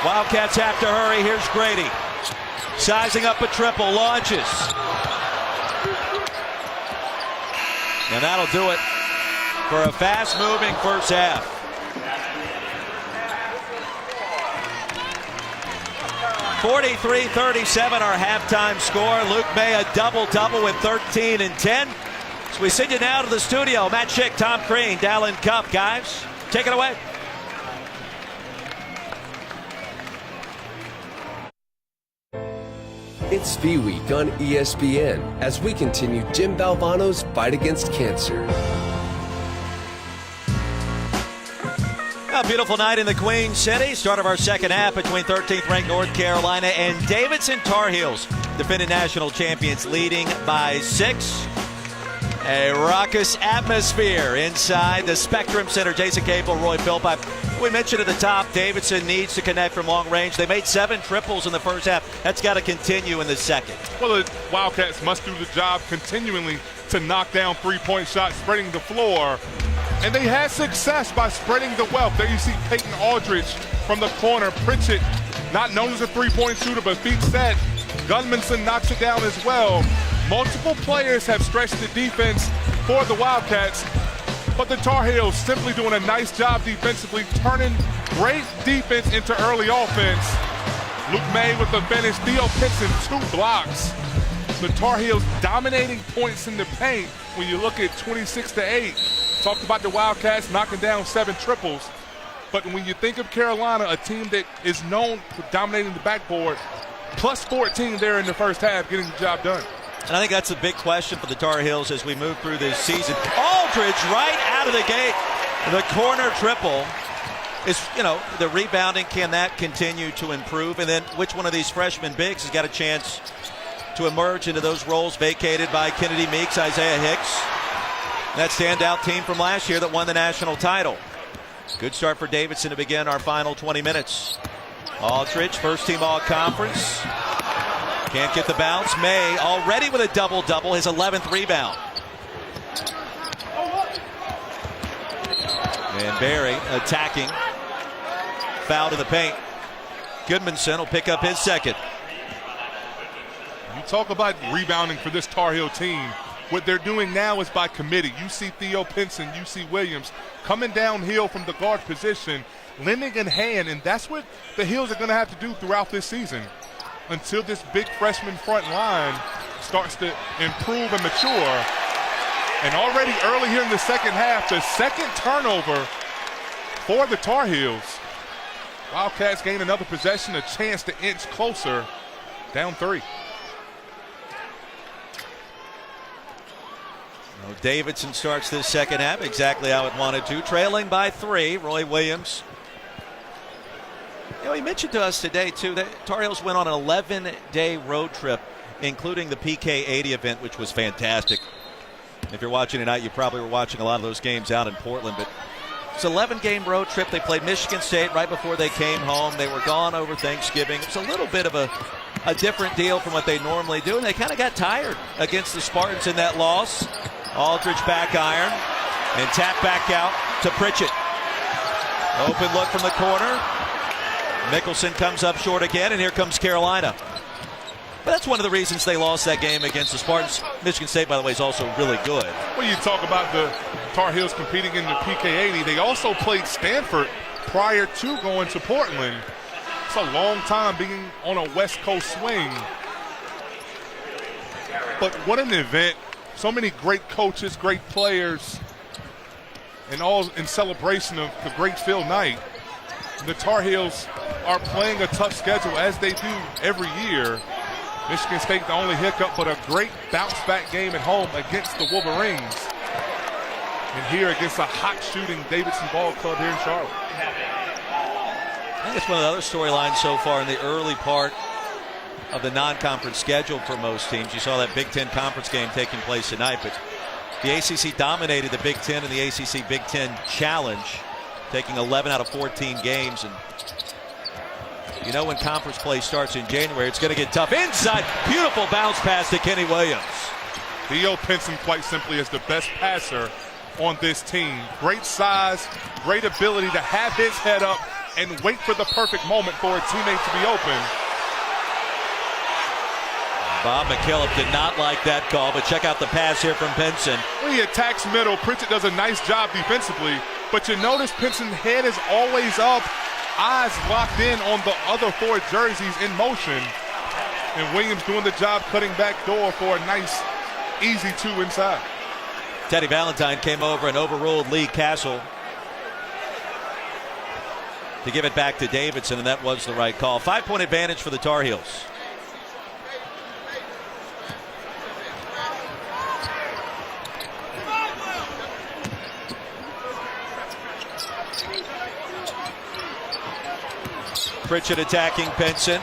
Wildcats have to hurry. Here's Grady. Sizing up a triple. Launches. And that'll do it for a fast-moving first half. .43-37 our halftime score. Luke May a double-double with 13 and 10. So we send you now to the studio. Matt Schick, Tom Crean, Dallin Cup. Guys, take it away. It's Bee Week on ESPN as we continue Jim Valvano's fight against cancer. A beautiful night in the Queen City. Start of our second half between 13th ranked North Carolina and Davidson Tar Heels. Defending national champions leading by 6. A raucous atmosphere inside the Spectrum Center. Jason Capel, Roy Philpott. We mentioned at the top, Davidson needs to connect from long range. They made 7 triples in the first half. That's got to continue in the second. Well, the Wildcats must do the job continually to knock down three-point shots, spreading the floor. And they had success by spreading the wealth. There you see Peyton Aldridge from the corner. Pritchett, not known as a three-point shooter, but feet set. Gunmanson knocks it down as well. Multiple players have stretched the defense for the Wildcats, but the Tar Heels simply doing a nice job defensively, turning great defense into early offense. Luke May with the finish. Theo Pinson, 2 blocks. The Tar Heels dominating points in the paint when you look at 26-8. Talked about the Wildcats knocking down 7 triples. But when you think of Carolina, a team that is known for dominating the backboard, plus 14 there in the first half, getting the job done. And I think that's a big question for the Tar Heels as we move through this season. Aldridge right out of the gate. The corner triple is, the rebounding. Can that continue to improve? And then which one of these freshman bigs has got a chance to emerge into those roles vacated by Kennedy Meeks, Isaiah Hicks? That standout team from last year that won the national title. Good start for Davidson to begin our final 20 minutes. Aldridge, first team all-conference. Can't get the bounce. May already with a double-double, his 11th rebound. And Barry attacking. Foul to the paint. Goodmanson will pick up his second. You talk about rebounding for this Tar Heel team. What they're doing now is by committee. You see Theo Pinson, you see Williams coming downhill from the guard position, lending in hand, and that's what the Heels are going to have to do throughout this season until this big freshman front line starts to improve and mature. And already early here in the second half, the second turnover for the Tar Heels. Wildcats gain another possession, a chance to inch closer, down 3. Davidson starts this second half exactly how it wanted to, trailing by 3. Roy Williams. He mentioned to us today, too, that Tar Heels went on an 11-day road trip, including the PK80 event, which was fantastic. If you're watching tonight, you probably were watching a lot of those games out in Portland. But it's an 11-game road trip. They played Michigan State right before they came home. They were gone over Thanksgiving. It's a little bit of a different deal from what they normally do, and they kind of got tired against the Spartans in that loss. Aldridge back iron and tap back out to Pritchett. Open look from the corner. Mickelson comes up short again, and here comes Carolina. But that's one of the reasons they lost that game against the Spartans. Michigan State, by the way, is also really good. Well, you talk about the Tar Heels competing in the PK80. They also played Stanford prior to going to Portland. It's a long time being on a West Coast swing. But what an event. So many great coaches, great players, and all in celebration of the great field night. The Tar Heels are playing a tough schedule, as they do every year. Michigan State, the only hiccup, but a great bounce-back game at home against the Wolverines. And here against a hot-shooting Davidson Ball Club here in Charlotte. I think it's one of the other storylines so far in the early part of the non-conference schedule for most teams. You saw that Big Ten conference game taking place tonight, but the ACC dominated the Big Ten in the ACC Big Ten Challenge, taking 11 out of 14 games. And when conference play starts in January, it's going to get tough. Inside, beautiful bounce pass to Kenny Williams. Theo Pinson, quite simply, is the best passer on this team. Great size, great ability to have his head up and wait for the perfect moment for a teammate to be open. Bob McKillop did not like that call, but check out the pass here from Pinson. When he attacks middle, Pritchett does a nice job defensively, but you notice Pinson's head is always up, eyes locked in on the other 4 jerseys in motion. And Williams doing the job cutting back door for a nice, easy 2 inside. Teddy Valentine came over and overruled Lee Castle to give it back to Davidson, and that was the right call. 5-point advantage for the Tar Heels. Pritchett attacking Pinson.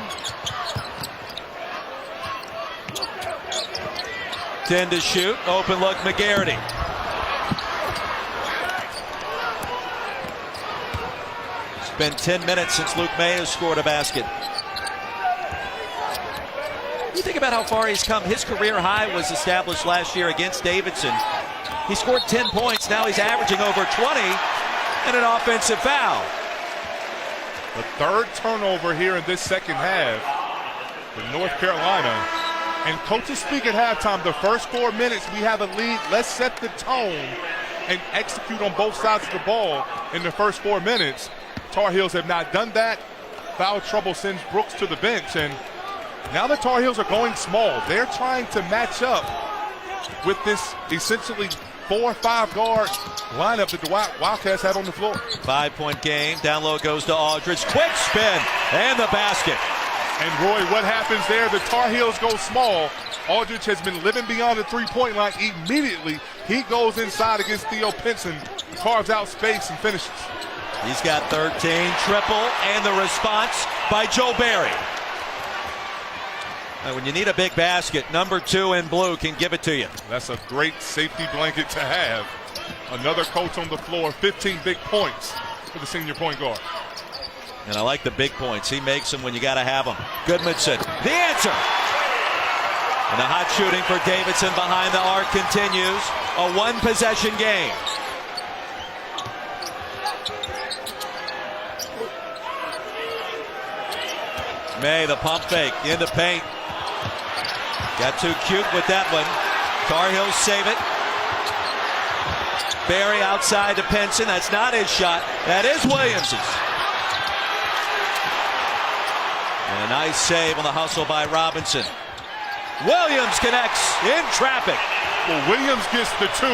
10 to shoot. Open look, McGarity. It's been 10 minutes since Luke May has scored a basket. You think about how far he's come. His career high was established last year against Davidson. He scored 10 points. Now he's averaging over 20 and an offensive foul. The third turnover here in this second half. for North Carolina. And coaches speak at halftime, the first 4 minutes we have a lead. Let's set the tone and execute on both sides of the ball in the first 4 minutes. Tar Heels have not done that. Foul trouble sends Brooks to the bench, and now the Tar Heels are going small. They're trying to match up with this essentially 4 or 5 guard lineup that the Wildcats have on the floor. 5-point game. Down low goes to Aldridge. Quick spin and the basket. And Roy, what happens there? The Tar Heels go small. Aldridge has been living beyond the three-point line. Immediately, he goes inside against Theo Pinson, carves out space and finishes. He's got 13, triple, and the response by Joe Barry. When you need a big basket, number 2 in blue can give it to you. That's a great safety blanket to have. Another coach on the floor, 15 big points for the senior point guard. And I like the big points. He makes them when you got to have them. Goodmanson, the answer. And the hot shooting for Davidson behind the arc continues. A 1-possession game. May, the pump fake in the paint. Got too cute with that one. Tar Heels save it. Barry outside to Pinson. That's not his shot. That is Williams's. And a nice save on the hustle by Robinson. Williams connects in traffic. Well, Williams gets the 2.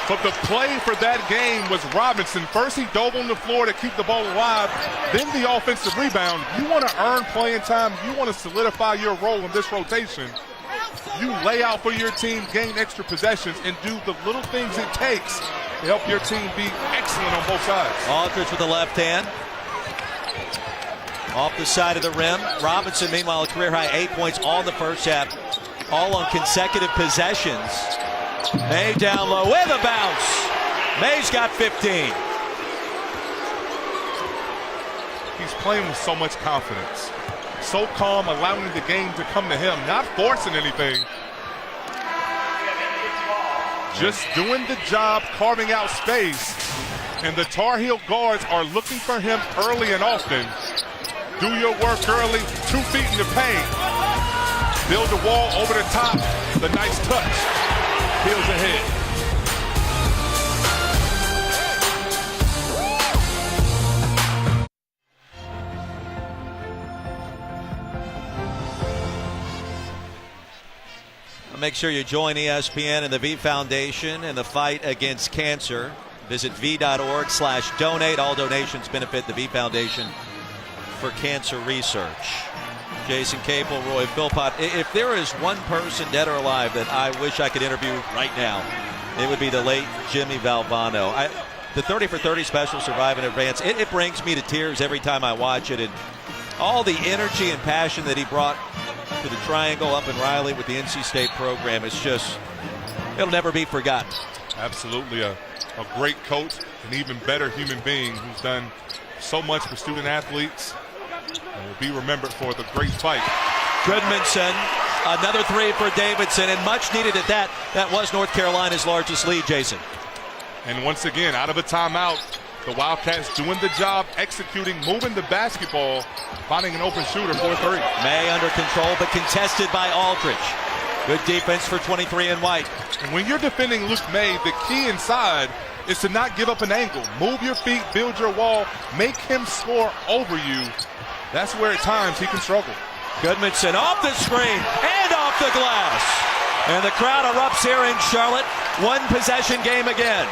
But the play for that game was Robinson. First, he dove on the floor to keep the ball alive. Then the offensive rebound. You want to earn playing time. You want to solidify your role in this rotation. You lay out for your team, gain extra possessions, and do the little things it takes to help your team be excellent on both sides. Aldridge with the left hand. Off the side of the rim. Robinson, meanwhile, a career-high 8 points all in the first half. All on consecutive possessions. May down low with a bounce. May's got 15. He's playing with so much confidence. So calm, allowing the game to come to him. Not forcing anything. Just doing the job, carving out space. And the Tar Heel guards are looking for him early and often. Do your work early. 2 feet in the paint. Build the wall over the top. The nice touch. Heels ahead. Make sure you join ESPN and the V Foundation in the fight against cancer. Visit v.org/donate. All donations benefit the V Foundation for cancer research. Jason Capel, Roy Philpott. If there is one person, dead or alive, that I wish I could interview right now, it would be the late Jimmy Valvano. The 30 for 30 special, Survive in Advance, it brings me to tears every time I watch it. And all the energy and passion that he brought to the Triangle up in Riley with the NC State program, it's just, it'll never be forgotten. Absolutely. A great coach, an even better human being who's done so much for student athletes. And will be remembered for the great fight. Goodmanson, another 3 for Davidson, and much needed at that. That was North Carolina's largest lead, Jason. And once again, out of a timeout, the Wildcats doing the job, executing, moving the basketball, finding an open shooter for 3. May under control, but contested by Aldridge. Good defense for 23 in white. And when you're defending Luke May, the key inside is to not give up an angle. Move your feet, build your wall, make him score over you. That's where at times he can struggle. Goodmanson off the screen and off the glass. And the crowd erupts here in Charlotte. 1-possession game again.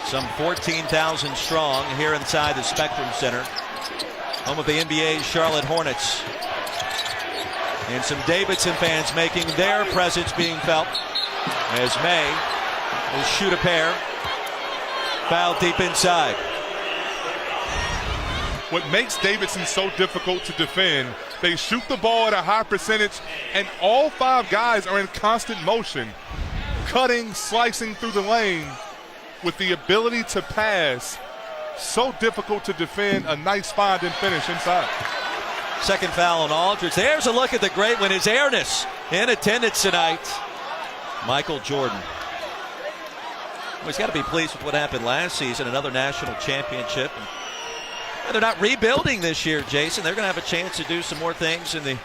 Some 14,000 strong here inside the Spectrum Center. Home of the NBA's Charlotte Hornets. And some Davidson fans making their presence being felt as May will shoot a pair. Foul deep inside. What makes Davidson so difficult to defend, they shoot the ball at a high percentage, and all 5 guys are in constant motion, cutting, slicing through the lane with the ability to pass. So difficult to defend. A nice find and finish inside. Second foul on Aldridge. There's a look at the great one. His airness in attendance tonight. Michael Jordan. Well, he's got to be pleased with what happened last season, another national championship. And they're not rebuilding this year, Jason. They're going to have a chance to do some more things in the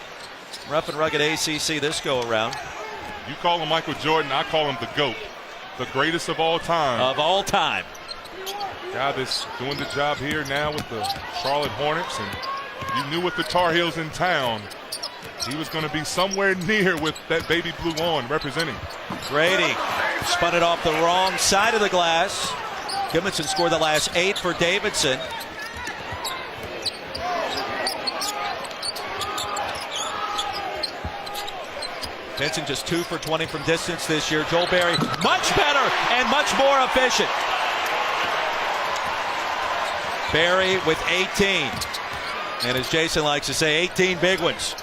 rough and rugged ACC this go around. You call him Michael Jordan, I call him the GOAT. The greatest of all time. Of all time. Guy that's doing the job here now with the Charlotte Hornets. And you knew with the Tar Heels in town, he was going to be somewhere near with that baby blue on representing. Grady spun it off the wrong side of the glass. Davidson scored the last 8 for Davidson. Benson just 2 for 20 from distance this year. Joel Berry much better and much more efficient. Berry with 18. And as Jason likes to say, 18 big ones.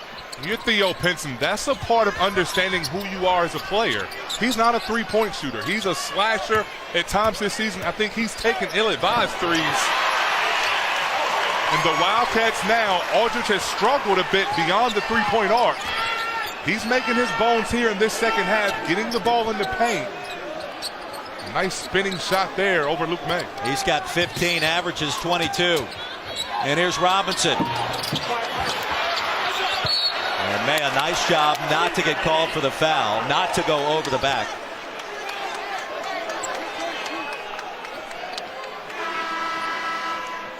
You're Theo Pinson. That's a part of understanding who you are as a player. He's not a three-point shooter. He's a slasher. At times this season, I think he's taken ill-advised threes. And the Wildcats now, Aldridge has struggled a bit beyond the three-point arc. He's making his bones here in this second half, getting the ball in the paint. Nice spinning shot there over Luke May. He's got 15, averages 22. And here's Robinson. And May, a nice job not to get called for the foul, not to go over the back.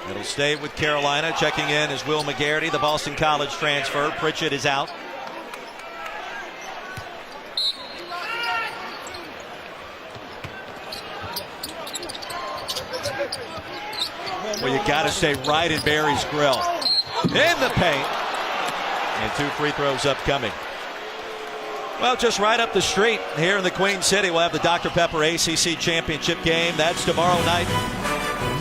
It'll stay with Carolina. Checking in is Will McGarity, the Boston College transfer. Pritchett is out. Well, you got to stay right in Barry's grill. In the paint. And 2 free throws upcoming. Well, just right up the street here in the Queen City, we'll have the Dr. Pepper ACC Championship game. That's tomorrow night.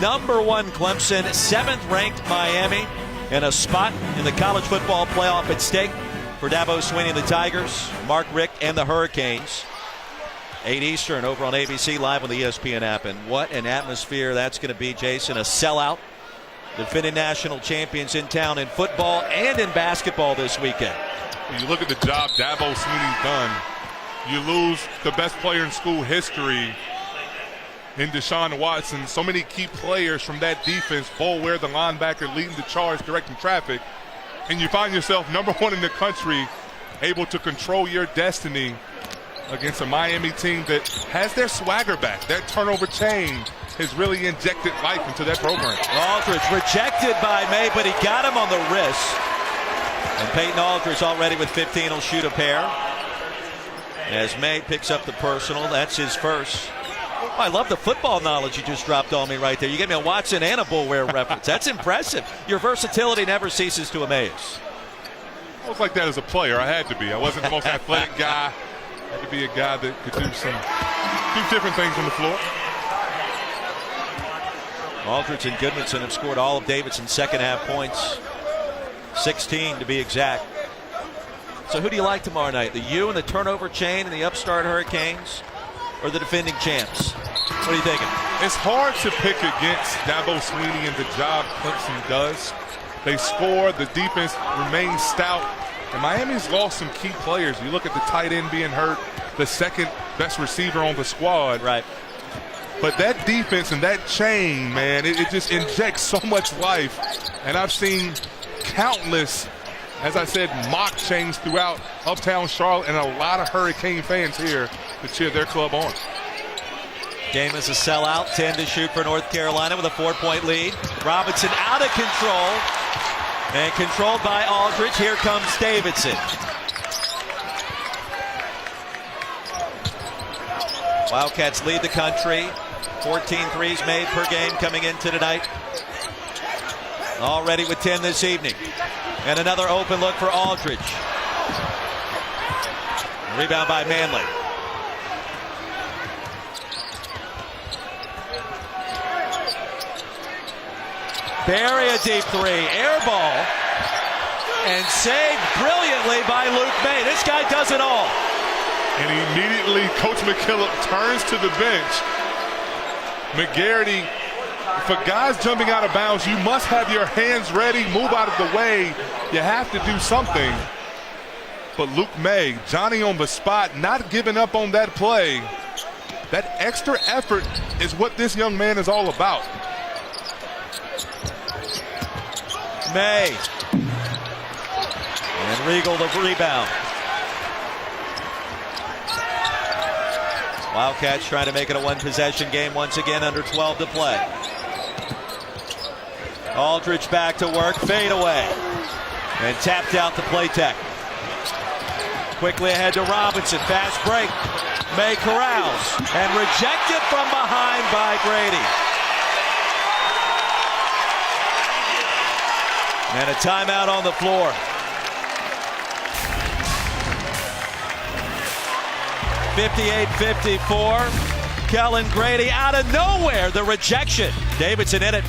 Number 1 Clemson, 7th ranked Miami, and a spot in the college football playoff at stake for Dabo Swinney and the Tigers, Mark Richt and the Hurricanes. 8 Eastern over on ABC Live on the ESPN app. And what an atmosphere that's going to be, Jason. A sellout. Defending national champions in town in football and in basketball this weekend. You look at the job Dabo Swinney's done. You lose the best player in school history in Deshaun Watson. So many key players from that defense. Bo Ware, the linebacker, leading the charge, directing traffic. And you find yourself number 1 in the country, able to control your destiny against a Miami team that has their swagger back. That turnover chain has really injected life into that program. Aldridge rejected by May, but he got him on the wrist. And Peyton Aldridge already with 15 will shoot a pair. As May picks up the personal, that's his first. Oh, I love the football knowledge you just dropped on me right there. You gave me a Watson and a Bo Ware reference. That's impressive. Your versatility never ceases to amaze. I was like that as a player. I had to be. I wasn't the most athletic guy. I had to be a guy that could do different things on the floor. Aldridge and Goodmanson have scored all of Davidson's second half points. 16 to be exact. So who do you like tomorrow night? The U and the turnover chain and the upstart Hurricanes, or the defending champs? What are you thinking? It's hard to pick against Dabo Swinney and the job Clemson does. They score, the defense remains stout, and Miami's lost some key players. You look at the tight end being hurt, the second best receiver on the squad. Right. But that defense and that chain, man, it just injects so much life. And I've seen countless, as I said, mock chains throughout uptown Charlotte, and a lot of Hurricane fans here to cheer their club on. Game is a sellout. 10 to shoot for North Carolina with a 4-point lead. Robinson out of control. And controlled by Aldridge. Here comes Davidson. Wildcats lead the country. 14 threes made per game coming into tonight. Already with 10 this evening. And another open look for Aldridge. Rebound by Manley. Barry a deep three. Air ball. And saved brilliantly by Luke May. This guy does it all. And immediately Coach McKillop turns to the bench. McGarity, for guys jumping out of bounds, you must have your hands ready, move out of the way. You have to do something. But Luke May, Johnny on the spot, not giving up on that play. That extra effort is what this young man is all about. May. And Regal the rebound. Wildcats trying to make it a one-possession game once again, under 12 to play. Aldridge back to work, fade away. And tapped out the play tech. Quickly ahead to Robinson, fast break. May corrals and rejected from behind by Grady. And a timeout on the floor. 58-54. Kellen Grady out of nowhere. The rejection. Davidson in it.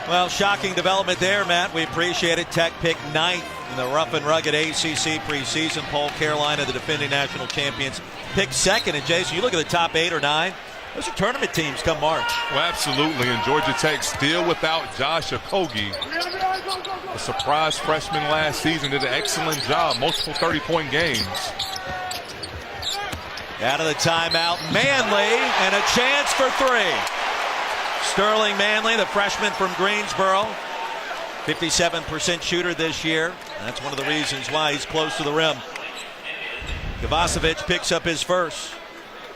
Well, shocking development there, Matt. We appreciate it. Tech picked 9th in the rough and rugged ACC preseason poll. Carolina, the defending national champions, picked 2nd. And Jason, you look at the top 8 or 9. Those are tournament teams come March. Well, absolutely. And Georgia Tech still without Josh Okogie. A surprise freshman last season, did an excellent job. Multiple 30-point games. Out of the timeout, Manley, and a chance for 3. Sterling Manley, the freshman from Greensboro, 57% shooter this year. That's one of the reasons why he's close to the rim. Kovacevic picks up his first.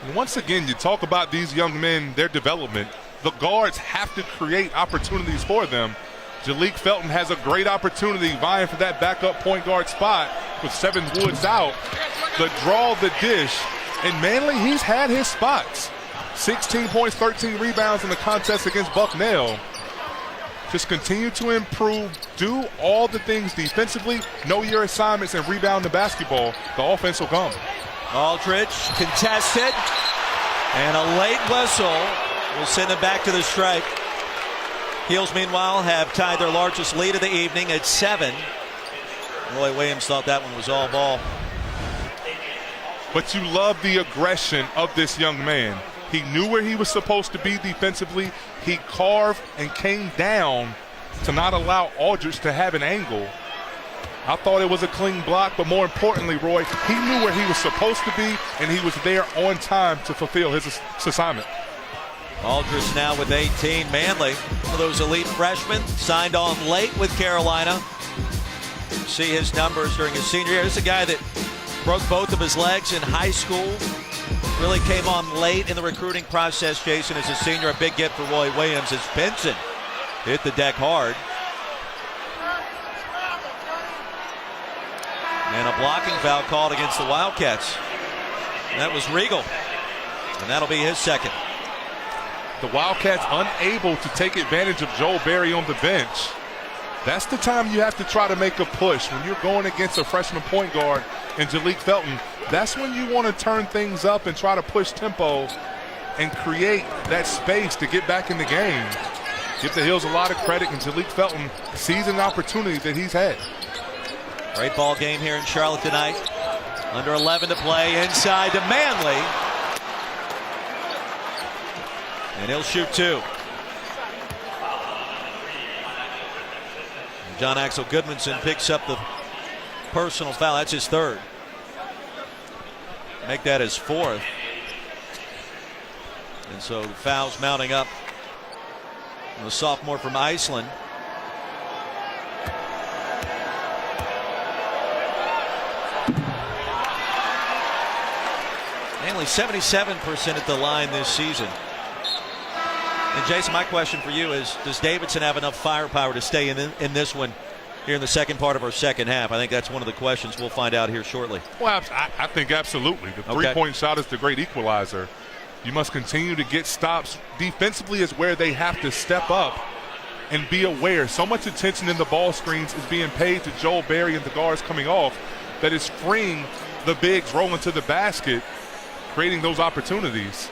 And once again, you talk about these young men, their development. The guards have to create opportunities for them. Jalik Felton has a great opportunity vying for that backup point guard spot with Seven Woods out. The draw, the dish, and Manley, he's had his spots. 16 points, 13 rebounds in the contest against Bucknell. Just continue to improve, do all the things defensively, know your assignments, and rebound the basketball. The offense will come. Aldridge contested, and a late whistle will send it back to the stripe. Heels, meanwhile, have tied their largest lead of the evening at 7. Roy Williams thought that one was all ball. But you love the aggression of this young man. He knew where he was supposed to be defensively. He carved and came down to not allow Aldridge to have an angle. I thought it was a clean block, but more importantly, Roy, he knew where he was supposed to be, and he was there on time to fulfill his assignment. Aldridge now with 18. Manley, one of those elite freshmen, signed on late with Carolina. See his numbers during his senior year. This is a guy that broke both of his legs in high school. Really came on late in the recruiting process, Jason, as a senior. A big get for Roy Williams as Benson hit the deck hard. And a blocking foul called against the Wildcats. And that was Regal. And that'll be his 2nd. The Wildcats unable to take advantage of Joel Berry on the bench. That's the time you have to try to make a push. When you're going against a freshman point guard in Jalik Felton, that's when you want to turn things up and try to push tempo and create that space to get back in the game. Give the Hills a lot of credit, and Jalik Felton sees an opportunity that he's had. Great ball game here in Charlotte tonight. Under 11 to play, inside to Manley. And he'll shoot 2. John Axel Goodmanson picks up the personal foul. That's his 3rd. Make that his 4th. And so the foul's mounting up. And the sophomore from Iceland. Only 77% at the line this season. And Jason, my question for you is, does Davidson have enough firepower to stay in this one here in the second part of our second half? I think that's one of the questions we'll find out here shortly. Well, I think absolutely. The three-point shot is the great equalizer. You must continue to get stops. Defensively is where they have to step up and be aware. So much attention in the ball screens is being paid to Joel Berry and the guards coming off that is freeing the bigs rolling to the basket, creating those opportunities.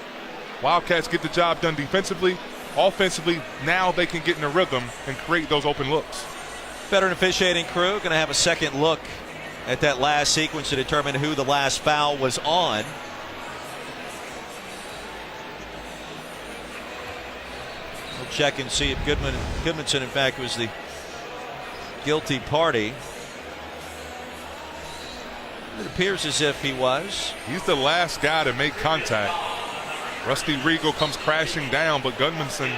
Wildcats get the job done defensively. Offensively, now they can get in a rhythm and create those open looks. Veteran officiating crew going to have a second look at that last sequence to determine who the last foul was on. We'll check and see if Goodmanson, in fact, was the guilty party. It appears as if he was. He's the last guy to make contact. Rusty Regal comes crashing down, but Gudmundsson.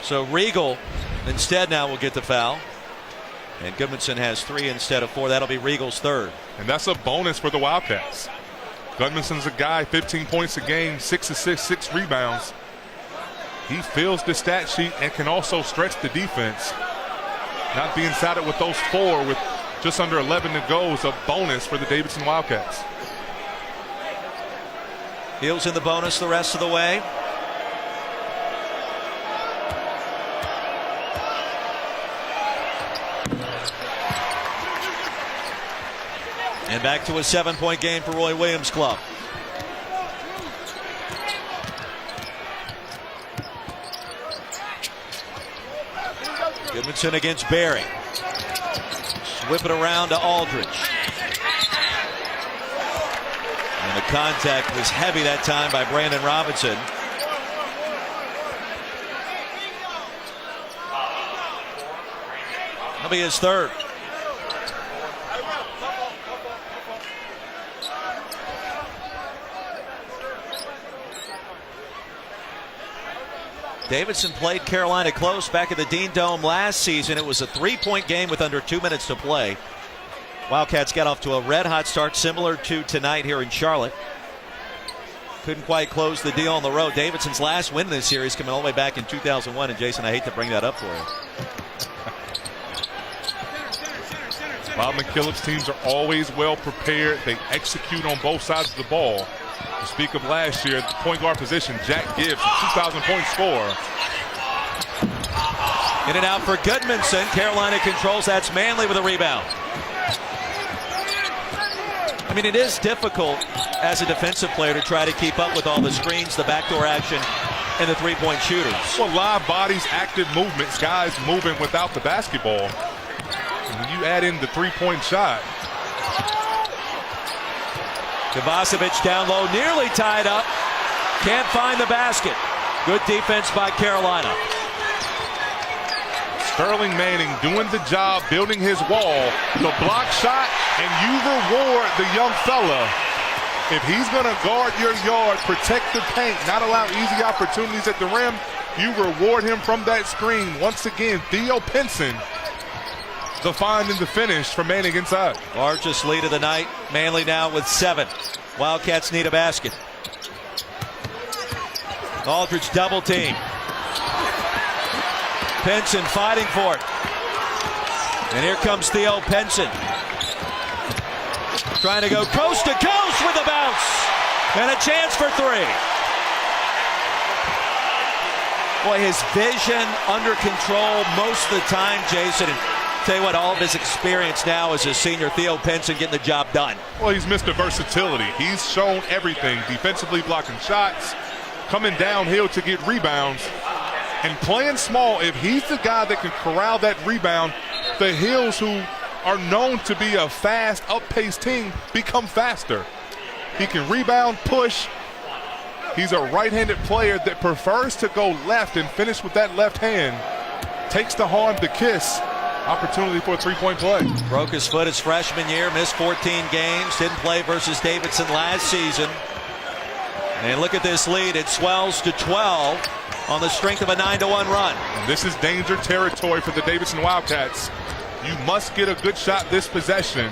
So Regal instead now will get the foul. And Gudmundsson has 3 instead of 4. That'll be Regal's 3rd. And that's a bonus for the Wildcats. Gudmundsson's a guy, 15 points a game, 6 assists, 6 rebounds. He fills the stat sheet and can also stretch the defense. Not being saddled with those 4 with just under 11 to go is a bonus for the Davidson Wildcats. Heels in the bonus the rest of the way. And back to a 7-point game for Roy Williams' club. Gudmundsson against Berry. Whip it around to Aldridge. And the contact was heavy that time by Brandon Robinson. That'll be his 3rd. Davidson played Carolina close back at the Dean Dome last season. It was a 3-point game with under 2 minutes to play. Wildcats got off to a red-hot start similar to tonight here in Charlotte. Couldn't quite close the deal on the road. Davidson's last win in this series coming all the way back in 2001. And Jason, I hate to bring that up for you. Bob McKillop's teams are always well prepared. They execute on both sides of the ball. To speak of last year, the point guard position, Jack Gibbs, a 2,000-point scorer. In and out for Gudmundsson. Carolina controls. That's Manley with a rebound. I mean, it is difficult as a defensive player to try to keep up with all the screens, the backdoor action, and the three-point shooters. Well, live bodies, active movements, guys moving without the basketball. And when you add in the three-point shot. Kovacevic down low, nearly tied up. Can't find the basket. Good defense by Carolina. Sterling Manning doing the job, building his wall. The block shot, and you reward the young fella. If he's going to guard your yard, protect the paint, not allow easy opportunities at the rim, you reward him from that screen. Once again, Theo Pinson, the find and the finish for Manning inside. Largest lead of the night. Manley now with 7. Wildcats need a basket. Aldridge double team. Pinson fighting for it. And here comes Theo Pinson. Trying to go coast to coast with a bounce. And a chance for 3. Boy, his vision under control most of the time, Jason. And tell you what, all of his experience now as a senior, Theo Pinson getting the job done. Well, he's Mr. Versatility. He's shown everything. Defensively blocking shots, coming downhill to get rebounds, and playing small. If he's the guy that can corral that rebound, the Hills, who are known to be a fast, up-paced team, become faster. He can rebound, push. He's a right-handed player that prefers to go left and finish with that left hand. Takes the harm to kiss. Opportunity for a three-point play. Broke his foot his freshman year, missed 14 games, didn't play versus Davidson last season. And look at this lead. It swells to 12 on the strength of a 9-1 run. And this is danger territory for the Davidson Wildcats. You must get a good shot this possession.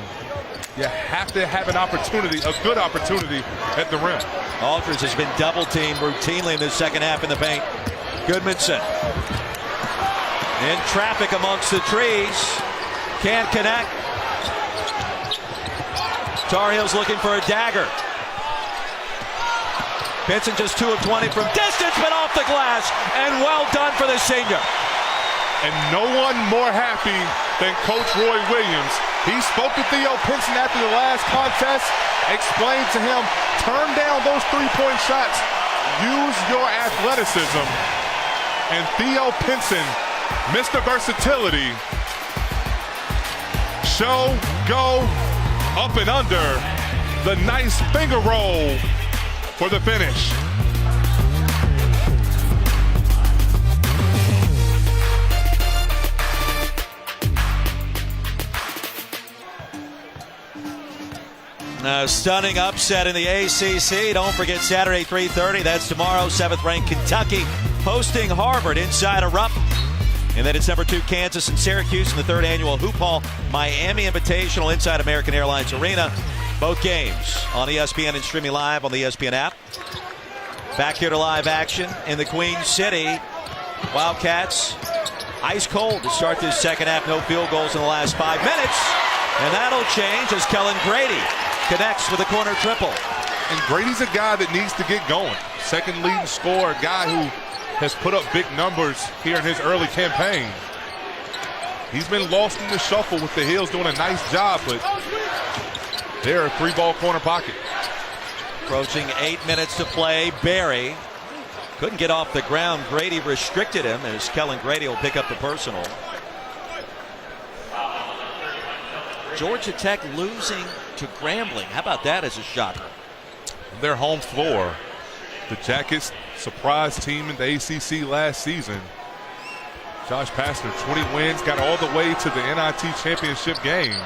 You have to have an opportunity, a good opportunity at the rim. Aldridge has been double-teamed routinely in the second half in the paint. Gudmundsson in traffic amongst the trees. Can't connect. Tar Heels looking for a dagger. Pinson just 2 of 20 from distance, but off the glass. And well done for the senior. And no one more happy than Coach Roy Williams. He spoke to Theo Pinson after the last contest, explained to him, turn down those three-point shots, use your athleticism. And Theo Pinson, Mr. Versatility, show, go, up and under, the nice finger roll for the finish. Stunning upset in the ACC. Don't forget Saturday 3:30. That's tomorrow. 7th-ranked Kentucky hosting Harvard inside a Rupp. And then it's number 2 Kansas and Syracuse in the 3rd annual Hoop Hall Miami Invitational inside American Airlines Arena. Both games on ESPN and streaming live on the ESPN app. Back here to live action in the Queen City. Wildcats ice cold to start this second half. No field goals in the last 5 minutes. And that'll change as Kellen Grady connects with a corner triple. And Grady's a guy that needs to get going. Second leading scorer, a guy who has put up big numbers here in his early campaign. He's been lost in the shuffle with the Heels doing a nice job, but they're a 3-ball corner pocket. Approaching 8 minutes to play. Barry couldn't get off the ground. Grady restricted him as Kellen Grady will pick up the personal. Georgia Tech losing to Grambling. How about that as a shocker? Their home floor. The Jackets, surprise team in the ACC last season. Josh Pastner, 20 wins, got all the way to the NIT championship game.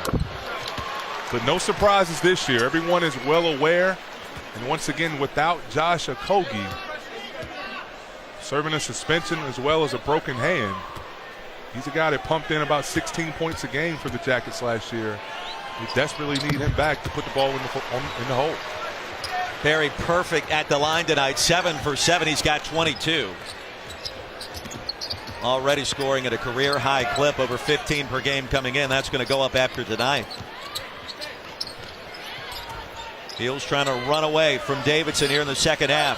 But no surprises this year. Everyone is well aware. And once again, without Josh Okogie, serving a suspension as well as a broken hand. He's a guy that pumped in about 16 points a game for the Jackets last year. We desperately need him back to put the ball in the hole. Barry perfect at the line tonight. 7 for 7. He's got 22. Already scoring at a career high clip, over 15 per game coming in. That's going to go up after tonight. Heels trying to run away from Davidson here in the second half.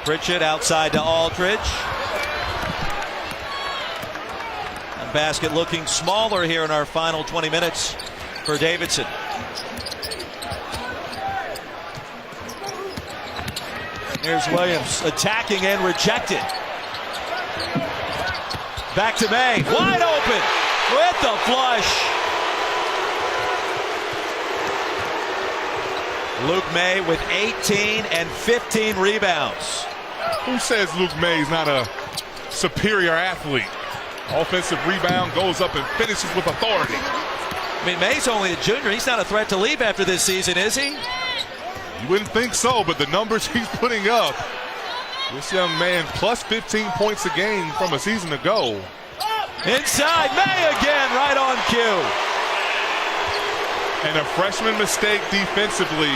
Pritchett outside to Aldridge. And basket looking smaller here in our final 20 minutes for Davidson. Here's Williams attacking and rejected. Back to May. Wide open with the flush. Luke May with 18 and 15 rebounds. Who says Luke May's not a superior athlete? Offensive rebound, goes up and finishes with authority. I mean, May's only a junior. He's not a threat to leave after this season, is he? You wouldn't think so, but the numbers he's putting up. This young man plus 15 points a game from a season ago. Inside, May again, right on cue. And a freshman mistake defensively.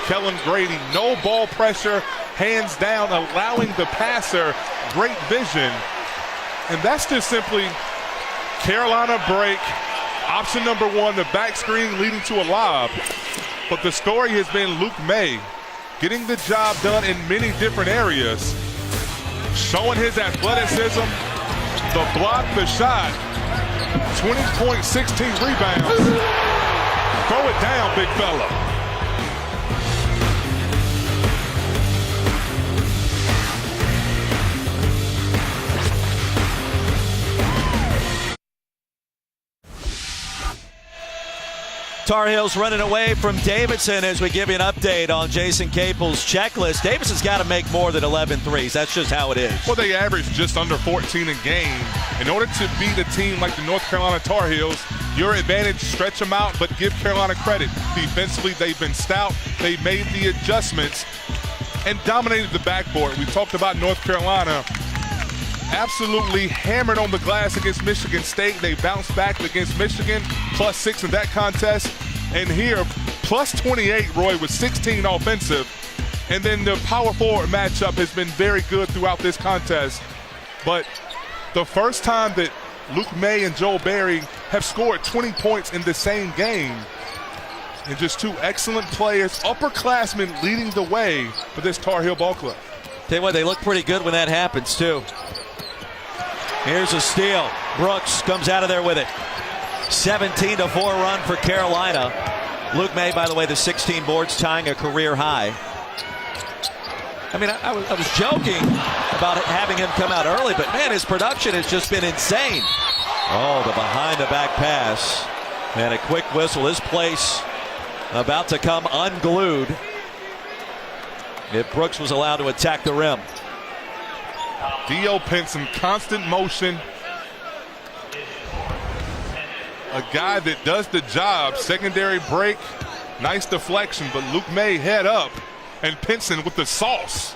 Kellen Grady, no ball pressure, hands down, allowing the passer great vision. And that's just simply Carolina break, option number 1, the back screen leading to a lob. But the story has been Luke May getting the job done in many different areas, showing his athleticism, the block, the shot, 20 points, 16 rebounds. Throw it down, big fella. Tar Heels running away from Davidson as we give you an update on Jason Capel's checklist. Davidson's got to make more than 11 threes. That's just how it is. Well, they average just under 14 a game. In order to beat a team like the North Carolina Tar Heels, your advantage, stretch them out, but give Carolina credit. Defensively, they've been stout. They made the adjustments and dominated the backboard. We talked about North Carolina absolutely hammered on the glass against Michigan State. They bounced back against Michigan, plus 6 in that contest. And here, plus 28, Roy, with 16 offensive. And then the power forward matchup has been very good throughout this contest. But the first time that Luke May and Joel Berry have scored 20 points in the same game. And just two excellent players, upperclassmen leading the way for this Tar Heel ball club. Tell you what, they look pretty good when that happens, too. Here's a steal. Brooks comes out of there with it. 17-4 run for Carolina. Luke May, by the way, the 16 boards, tying a career high. I mean, I was joking about having him come out early, but man, his production has just been insane. Oh, the behind-the-back pass. And a quick whistle. This place about to come unglued if Brooks was allowed to attack the rim. Dio Pinson, constant motion. a guy that does the job. Secondary break, nice deflection, but Luke May head up, and Pinson with the sauce.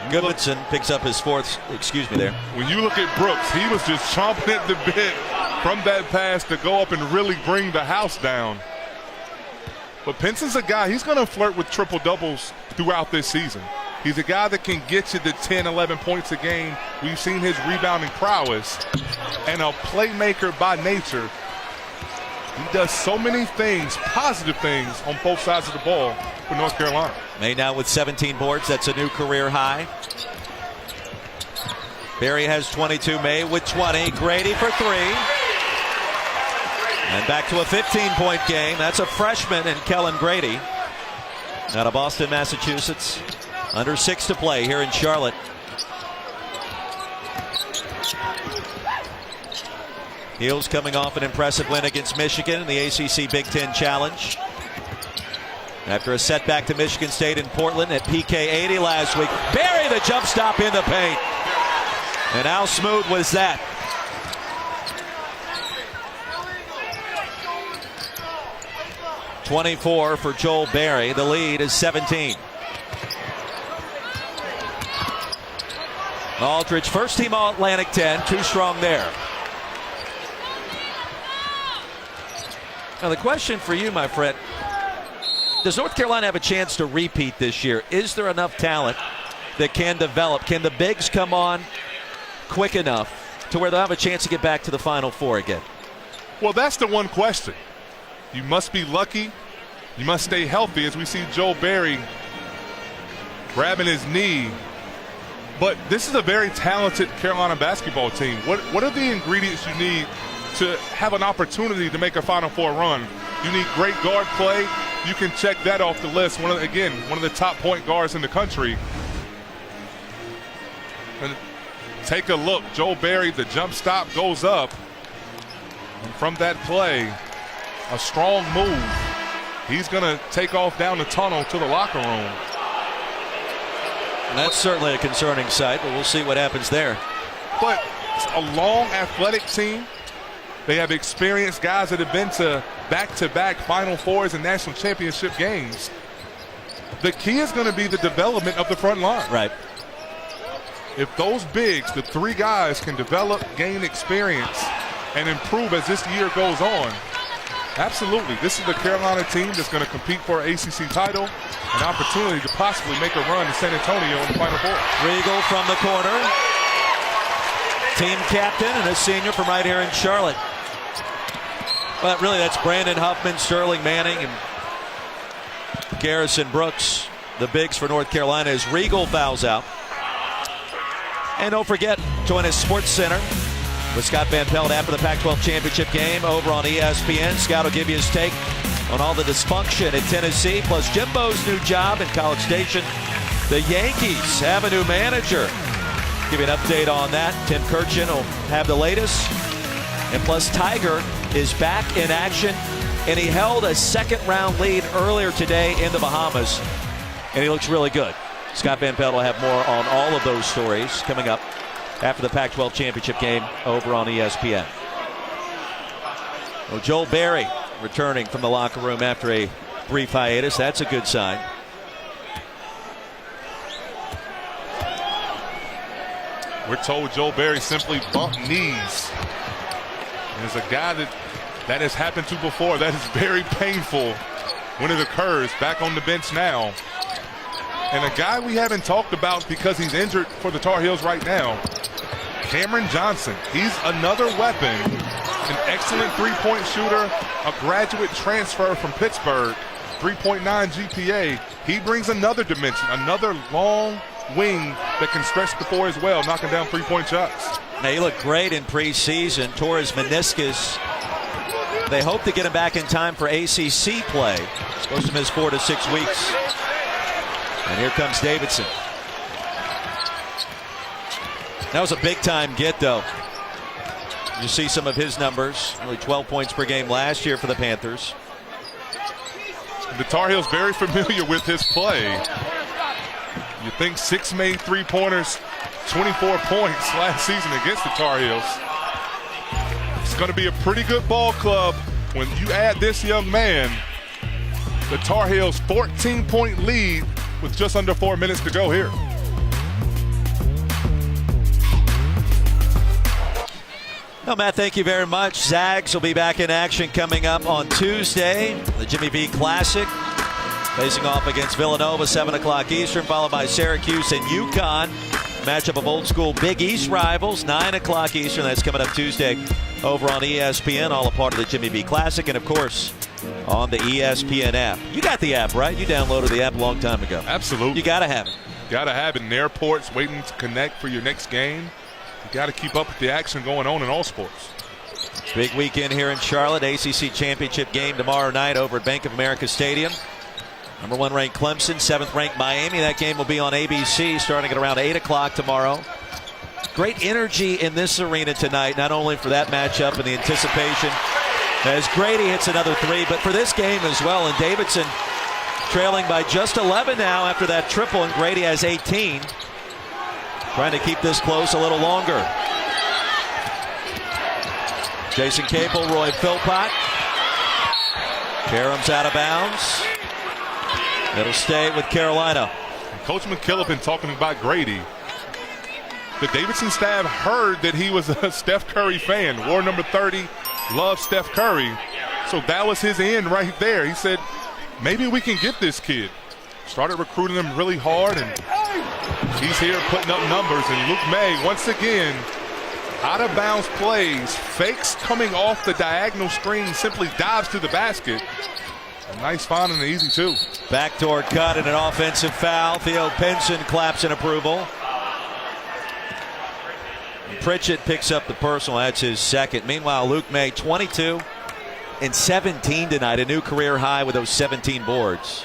Davidson picks up his fourth, there. When you look at Brooks, he was just chomping at the bit from that pass to go up and really bring the house down. But Pinson's a guy, he's going to flirt with triple-doubles throughout this season. He's a guy that can get you the 10, 11 points a game. We've seen his rebounding prowess. And a playmaker by nature. He does so many things, positive things, on both sides of the ball for North Carolina. May now with 17 boards. That's a new career high. Berry has 22. May with 20. Grady for 3. And back to a 15-point game. That's a freshman in Kellen Grady. Out of Boston, Massachusetts. Under 6 to play here in Charlotte. Heels coming off an impressive win against Michigan in the ACC Big Ten Challenge. After a setback to Michigan State in Portland at PK 80 last week. Berry the jump stop in the paint. And how smooth was that? .24 for Joel Berry. The lead is 17. Aldridge, first team All-Atlantic 10, too strong there. Now the question for you, my friend, does North Carolina have a chance to repeat this year? Is there enough talent that can develop? Can the bigs come on quick enough to where they'll have a chance to get back to the Final Four again? Well, that's the one question. You must be lucky. You must stay healthy, as we see Joel Berry grabbing his knee. But this is a very talented Carolina basketball team. What are the ingredients you need to have an opportunity to make a Final Four run? You need great guard play. You can check that off the list. One of the top point guards in the country. And take a look. Joel Berry, the jump stop goes up. And from that play, a strong move. He's going to take off down the tunnel to the locker room. And that's certainly a concerning sight, but we'll see what happens there. But it's a long, athletic team. They have experienced guys that have been to back-to-back Final Fours and national championship games. The key is going to be the development of the front line. Right. If those bigs, the 3 guys, can develop, gain experience, and improve as this year goes on, absolutely. This is the Carolina team that's going to compete for an ACC title, an opportunity to possibly make a run to San Antonio in the Final Four. Regal from the corner. Team captain and a senior from right here in Charlotte. But really, that's Brandon Huffman, Sterling Manning, and Garrison Brooks, the bigs for North Carolina, as Regal fouls out. And don't forget, join us Sports Center with Scott Van Pelt after the Pac-12 championship game over on ESPN. Scott will give you his take on all the dysfunction in Tennessee, plus Jimbo's new job in College Station. The Yankees have a new manager. Give you an update on that. Tim Kirchin will have the latest. And plus, Tiger is back in action, and he held a second-round lead earlier today in the Bahamas, and he looks really good. Scott Van Pelt will have more on all of those stories coming up after the Pac-12 championship game over on ESPN. Well, Joel Berry returning from the locker room after a brief hiatus. That's a good sign. We're told Joel Berry simply bumped knees. There's a guy that has happened to before. That is very painful when it occurs. Back on the bench now. And a guy we haven't talked about because he's injured for the Tar Heels right now, Cameron Johnson. He's another weapon. An excellent three-point shooter, a graduate transfer from Pittsburgh, 3.9 GPA. He brings another dimension, another long wing that can stretch the floor as well, knocking down three-point shots. Now, he looked great in preseason. Tore his meniscus. They hope to get him back in time for ACC play. Supposed to miss 4 to 6 weeks. And here comes Davidson. That was a big-time get, though. You see some of his numbers. Only 12 points per game last year for the Panthers. The Tar Heels very familiar with his play. You think 6 made three-pointers, 24 points last season against the Tar Heels. going to be a pretty good ball club when you add this young man. The Tar Heels 14-point lead with just under 4 minutes to go here. Well, Matt, thank you very much. Zags will be back in action coming up on Tuesday. The Jimmy V Classic facing off against Villanova, 7 o'clock Eastern, followed by Syracuse and UConn. Matchup of old school Big East rivals, 9 o'clock Eastern. That's coming up Tuesday over on ESPN, all a part of the Jimmy V Classic, and of course on the ESPN app. You got the app, right? You downloaded the app a long time ago. Absolutely. You got to have it. Got to have it in airports, waiting to connect for your next game. You got to keep up with the action going on in all sports. Big weekend here in Charlotte. ACC championship game tomorrow night over at Bank of America Stadium. Number 1 ranked Clemson, 7th ranked Miami. That game will be on ABC starting at around 8 o'clock tomorrow. Great energy in this arena tonight, not only for that matchup and the anticipation as Grady hits another 3, but for this game as well. And Davidson trailing by just 11 now after that triple, and Grady has 18. Trying to keep this close a little longer. Jason Capel, Roy Philpott. Karem's out of bounds. It'll stay with Carolina. Coach McKillop been talking about Grady. The Davidson staff heard that he was a Steph Curry fan. Wore number 30, loves Steph Curry. So that was his end right there. He said, maybe we can get this kid. Started recruiting him really hard, and he's here putting up numbers. And Luke May, once again, out of bounds plays, fakes coming off the diagonal screen, simply dives to the basket. A nice find and an easy 2. Backdoor cut and an offensive foul. Theo Pinson claps in approval. Pritchett picks up the personal. That's his second. Meanwhile, Luke May, 22 and 17 tonight. A new career high with those 17 boards.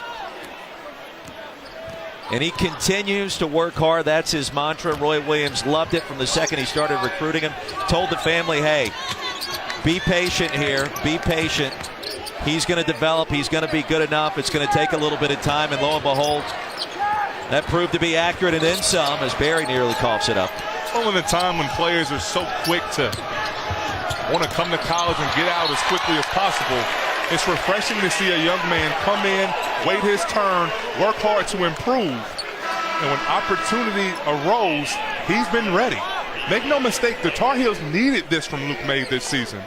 And he continues to work hard. That's his mantra. Roy Williams loved it from the second he started recruiting him. Told the family, hey, be patient here. Be patient. He's going to develop. He's going to be good enough. It's going to take a little bit of time. And lo and behold, that proved to be accurate and then some as Barry nearly coughs it up. Well, in a time when players are so quick to want to come to college and get out as quickly as possible, it's refreshing to see a young man come in, wait his turn, work hard to improve. And when opportunity arose, he's been ready. Make no mistake, the Tar Heels needed this from Luke May this season.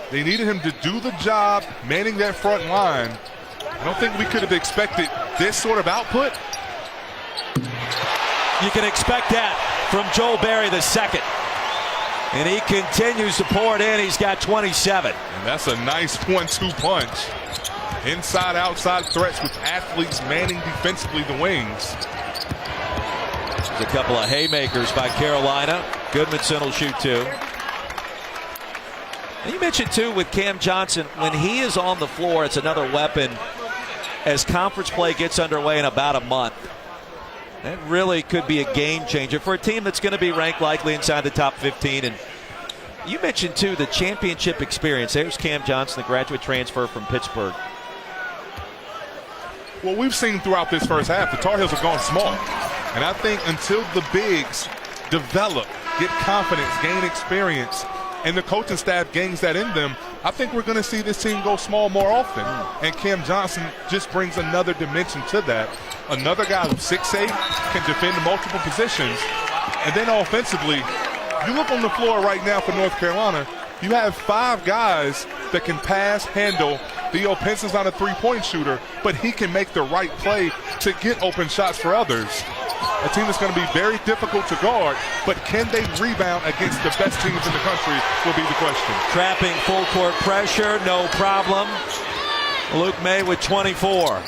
They needed him to do the job, manning that front line. I don't think we could have expected this sort of output. You can expect that from Joel Berry the second. And he continues to pour it in. He's got 27. And that's a nice 1-2 punch. Inside, outside threats with athletes manning defensively the wings. There's a couple of haymakers by Carolina. Goodmanson will shoot 2. And you mentioned, too, with Cam Johnson, when he is on the floor, it's another weapon as conference play gets underway in about a month. That really could be a game changer for a team that's going to be ranked likely inside the top 15. And you mentioned, too, the championship experience. There's Cam Johnson, the graduate transfer from Pittsburgh. Well, we've seen throughout this first half, the Tar Heels have gone small. And I think until the bigs develop, get confidence, gain experience, and the coaching staff gains that in them, I think we're going to see this team go small more often. And Cam Johnson just brings another dimension to that. Another guy who's 6'8", can defend multiple positions. And then offensively, you look on the floor right now for North Carolina, you have 5 guys that can pass, handle. Theo Pinson's not a three-point shooter, but he can make the right play to get open shots for others. A team that's going to be very difficult to guard, but can they rebound against the best teams in the country will be the question. Trapping full court pressure, no problem. Luke May with 24.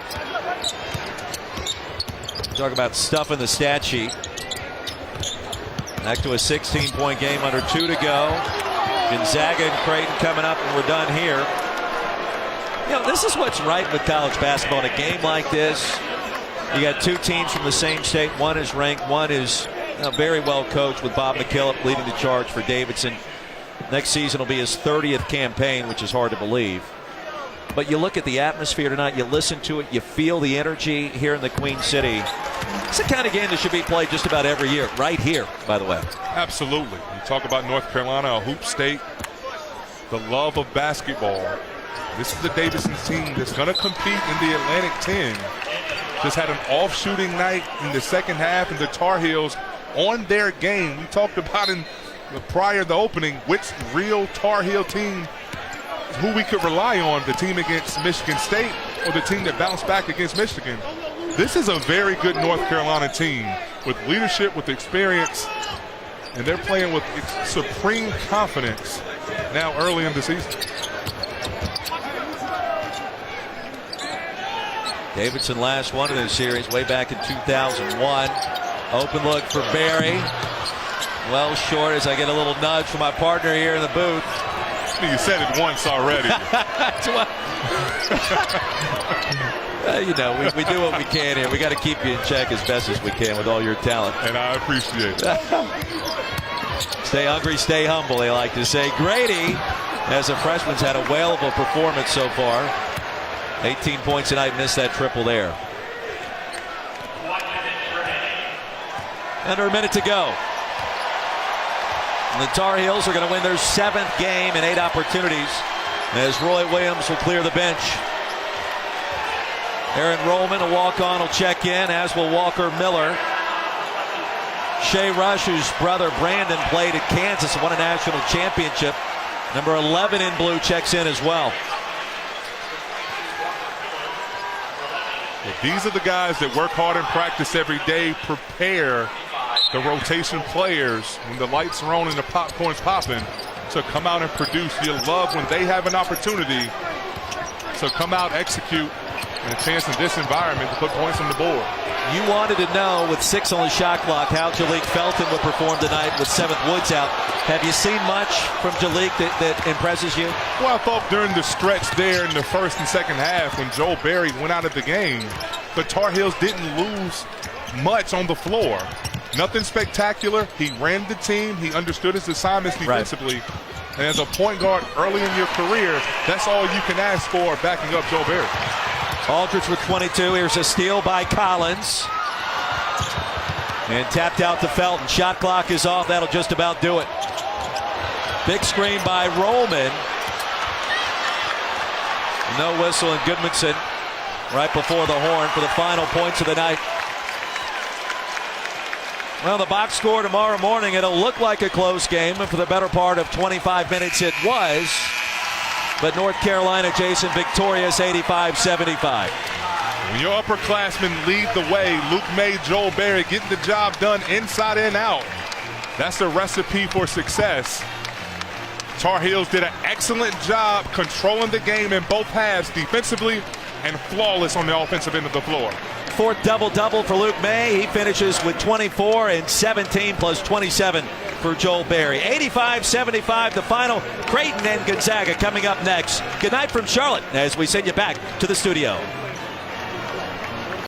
Talk about stuff in the stat sheet. Back to a 16-point game under 2 to go. Gonzaga and Creighton coming up, and we're done here. You know, this is what's right with college basketball. In a game like this, you got 2 teams from the same state. One is ranked, one is very well coached, with Bob McKillop leading the charge for Davidson. Next season will be his 30th campaign, which is hard to believe. But you look at the atmosphere tonight, you listen to it, you feel the energy here in the Queen City. It's the kind of game that should be played just about every year, right here, by the way. Absolutely. You talk about North Carolina, a hoop state. the love of basketball. This is the Davidson team that's going to compete in the Atlantic 10. Just had an off-shooting night in the second half, and the Tar Heels on their game. We talked about in the opening which real Tar Heel team who we could rely on, the team against Michigan State or the team that bounced back against Michigan. This is a very good North Carolina team with leadership, with experience, and they're playing with supreme confidence now early in the season. Davidson last one of this series way back in 2001. Open look for Barry. Well short as I get a little nudge from my partner here in the booth. You said it once already. You know, we do what we can here. We got to keep you in check as best as we can with all your talent. And I appreciate it. Stay hungry, stay humble, they like to say. Grady, as a freshman's had a whale of a performance so far. 18 points tonight, missed that triple there. Under a minute to go. And the Tar Heels are going to win their 7th game in 8 opportunities as Roy Williams will clear the bench. Aaron Rollman, a walk-on, will check in, as will Walker Miller. Shea Rush, whose brother Brandon played at Kansas and won a national championship. Number 11 in blue checks in as well. These are the guys that work hard in practice every day, prepare the rotation players when the lights are on and the popcorn's popping to come out and produce. You love when they have an opportunity to come out, execute, and a chance in this environment to put points on the board. You wanted to know, with 6 on the shot clock, how Jalek Felton would perform tonight with 7th Woods out. Have you seen much from Jalek that impresses you? Well, I thought during the stretch there in the first and second half when Joel Berry went out of the game, the Tar Heels didn't lose much on the floor. Nothing spectacular. He ran the team. He understood his assignments defensively. Right. And as a point guard early in your career, that's all you can ask for backing up Joel Berry. Aldridge with 22. Here's a steal by Collins. And tapped out to Felton. Shot clock is off. That'll just about do it. Big screen by Rollman. No whistle, and Goodmanson right before the horn for the final points of the night. Well, the box score tomorrow morning, it'll look like a close game, and for the better part of 25 minutes it was. But North Carolina, Jason, victorious 85-75. When your upperclassmen lead the way, Luke May, Joel Berry getting the job done inside and out. That's the recipe for success. Tar Heels did an excellent job controlling the game in both halves defensively and flawless on the offensive end of the floor. 4th double-double for Luke May. He finishes with 24 and 17 plus 27 for Joel Berry. 85-75 the final. Creighton and Gonzaga coming up next. Good night from Charlotte as we send you back to the studio.